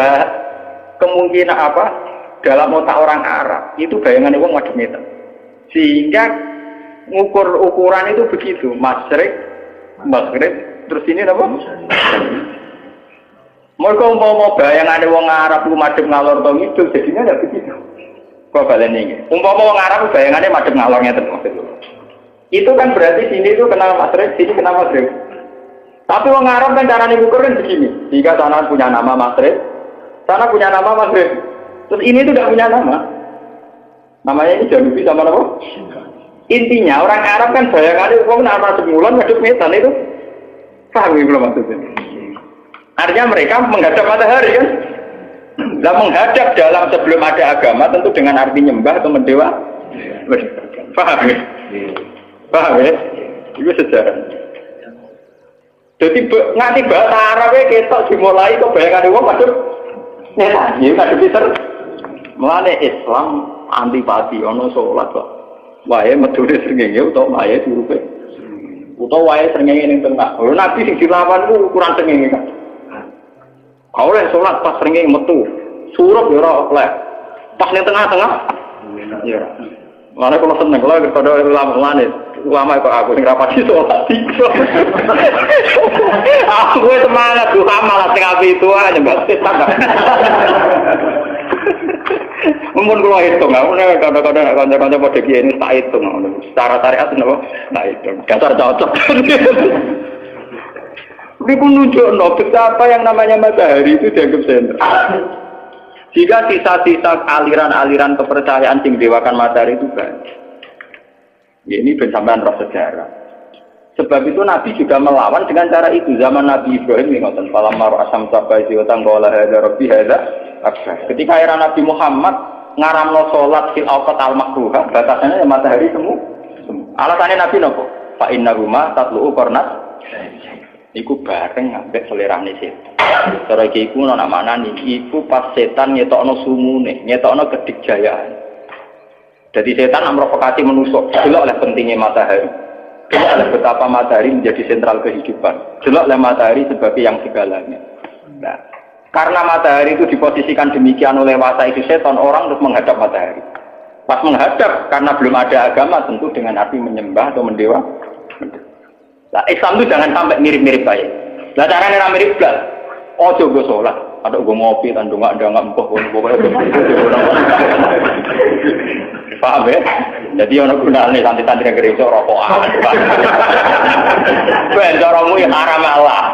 kemungkinan apa dalam otak orang Arab itu bayangannya wong madhep ngeten. Sehingga ukuran itu begitu, masyrik, maghrib, terus ini apa? Mereka umpama bayangannya wong Arab itu madhep ngalor to ngidul, jadinya tidak begitu. Kok balen ini? Umpama wong Arab bayangannya madhep ngalor ngeten maksud. Itu kan berarti sini itu kenal masyrik, sini kenal maghrib. Tapi wong Arab kan caranya ukur kan begini. Jika sana punya nama masyrik, sana punya nama maghrib. Terus ini itu tidak punya nama. Namanya ini Janubi sama apa? Intinya orang Arab kan bayangannya kok nama sebulan ngadep metan itu. Paham ya belum maksudnya? Artinya mereka menghadap matahari kan? Lah menghadap dalam sebelum ada agama tentu dengan arti nyembah atau mendewa. Paham ya? Paham ya? Itu sejarah. Jadi nganti bahasa Arabnya ketok dimulai kok bayangannya kok ngadep metan. Ya ngadep Peter. Mulane Islam antipati ana salat kok. Wae medune srengenge utawa wae dirupe. Utawa wae srengenge ning tengah. Lho Nabi sing dilawan ku ukuran srengenge kan. Kau oleh salat pas srengenge metu. Surup ya ora oleh. Pas ning tengah-tengah. Ya. Lane kula seneng kula kepada ulama kok aku sing rapati salat. Aku semangat duha malah sing apik itu aja mbak setan. Mumpun kula hitung, aku nek kadang-kadang kanca-kanca padha kiye ini tak hitung. Secara syariat napa? Tak hitung. Dasar cocok. Iku nunjukno betapa yang namanya matahari itu dianggap sentral. Jika sisa-sisa aliran-aliran kepercayaan sing dewakan matahari itu kan. Ya, ini bersamaan roh sejarah. Sebab itu Nabi juga melawan dengan cara itu. Zaman Nabi Ibrahim ngoten, falamma asam sabai siwatan qala hadza rabbi hadza akbar. Ketika era Nabi Muhammad ngaramno salat fil awqat al makruhah, batasannya matahari semua. Alasannya Nabi nopo? Fa innahuma tatlu'u qarnas. Iku bareng ambek selerane setan. Cara iki iku ana maknane iku pas setan ngetokno sumune, ngetokno kedikjayaan. Jadi setan memprovokasi manusia, delok oleh pentingnya matahari. Delok oleh betapa matahari menjadi sentral kehidupan. Delok oleh matahari sebagai yang segalanya. Nah, karena matahari itu diposisikan demikian oleh wasa itu setan, orang terus menghadap matahari. Pas menghadap, karena belum ada agama, tentu dengan arti menyembah atau mendewa. Nah, Islam itu jangan sampai mirip-mirip kayak. Nah, caranya mirip belas. Oh, coba sholat. Ada gue ngopi, tanda nggak empuk, pokoknya. Paham ya? Jadi orang gunanya santri-santri yang gereja rokokan. Benjaramu yang haram Allah.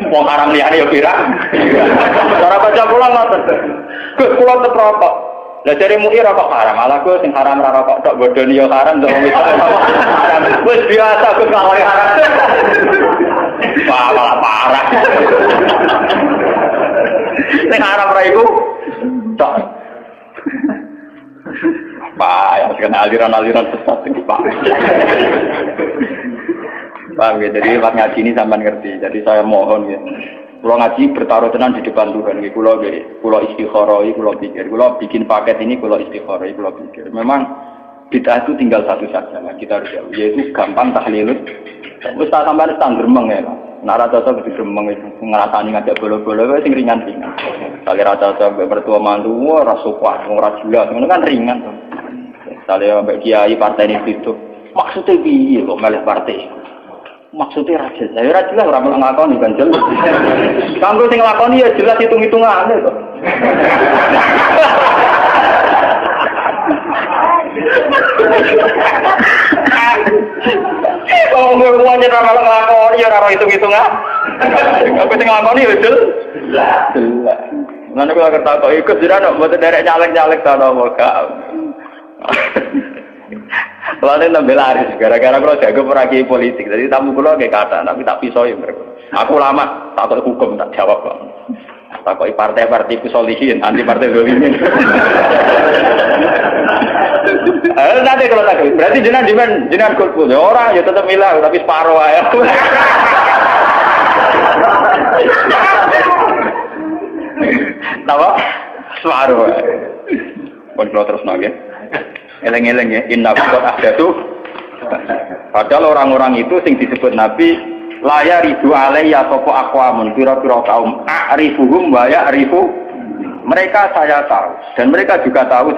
Wong haram liyane ya pirang. Cara baca kula ngoten. Gus kula tetep rokok. Lah jare mu'i rokok haram, malah Gus sing haram ra rokok tok bodoni ya haram to wis haram. Wis biasa Gus nglakoni haram. Wah, malah parah. Sing haram ra iku tok. Apa ya kena aliran-aliran sesat iki Pak. Paham ya? Jadi pas ngaji ini sampean ngerti. Jadi saya mohon ya. Kalau ngaji bertaruh tenan di depan Tuhan. Kalau istikharoi, kalau pikir. Kalau bikin paket ini, kalau istikharoi, kalau pikir. Memang bid'ah itu tinggal satu saja. Nah, kita harus jauh. Yaitu gampang tahlil. Ustaz sampean stand gremeng ya. Nara cocok di gremeng itu ngerasani ngajak bola-bola itu ringan-ringan. Kali rata cocok mertua mantu, rasa kuat, ora jelas. Itu kan ringan. Saya mbak kiai partai ini itu maksudnya piye kok milih partai? Maksudnya raja saya raja lah orang ngelakoni kan jelas. Kanggo sing ngelakoni ya jelas hitung-hitungan kok. Oh ngomong aja ora ngelakoni ya ora hitung-hitungan. Aku sing ngelakoni ya jelas. Jelas. Lan aku lagi tak ikut jira mboten derek nyalek-nyalek ta napa. Lalu nambah laris, gara-gara kalau jago peragi politik, jadi tamu kulo kayak kata, tapi tak pisau ya mereka. Aku lama takut hukum tak jawab kok. Takut partai-partai kusolihin, anti partai dolimin. Nanti kalau tak, berarti jenengan golput. Orang ya tetap milah, tapi separuh aja. Tahu? Separuh. Pun kalau terus nage. Eleng-eleng ya, inna qad ahdatsu. Padahal orang-orang itu sing disebut Nabi laya ridu alayya sapa aqwamun pira-pira kaum a'rifuhum wa ya'rifu. Mereka saya tahu dan mereka juga tahu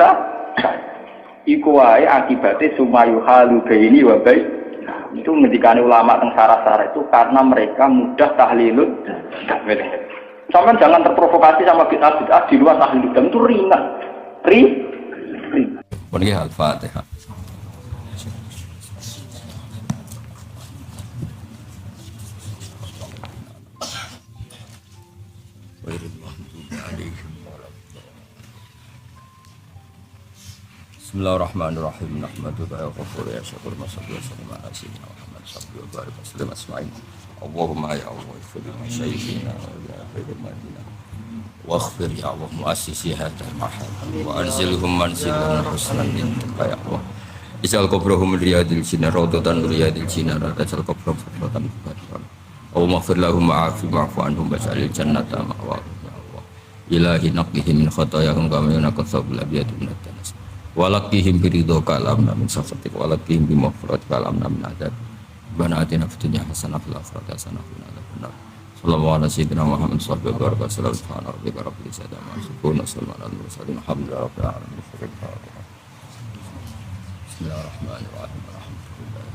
iku wae akibate sumayu halu baini wa bai. Itu ngendikane ulama teng sarah-sarah itu karena mereka mudah tahlilun. Sampai jangan terprovokasi sama bid'ah di luar tahlil itu ringan. Pergi Al-Fatihah. Bismillahirrahmanirrahim. Nahmaduka ya ghafur ya syakur masallu wa sallim ala sayyidina Muhammad sallallahu alaihi wasallam asma'in. Allahumma ya Allah ighfir li masyayikhina wa ya khairumadina. Waghfir ya Allah muassisi hadzal mahal wa anzilhum manzilan husnan indaka ya Allah. Ij'al qabrahum riyadil jinnah rawdatan riyadil jinnah wa taj'al qabrahum rawdatan mubarakatan. Allahumma ighfir lahum wa'fu anhum waj'alil jannata ma'wahum ya Allah. Ilahi naqihim min khatayahum kama yunqqa thawbul abyad min ad-danas. Wa laqihim bi ridhaka alamna min sakhatik wa laqihim bi maghfiratika alamna min adab. Rabbana atina fid dunya hasanah wa fil akhirati hasanah wa qina adzabannar. Sallallahu alaihi sayyidina Muhammad sallallahu alaihi wasallam subhana rabbika rabbil izzati amma yasifun wa salamun alal mursalin alhamdulillahi rabbil alamin. Bismillahirrahmanirrahim. Alhamdulillah.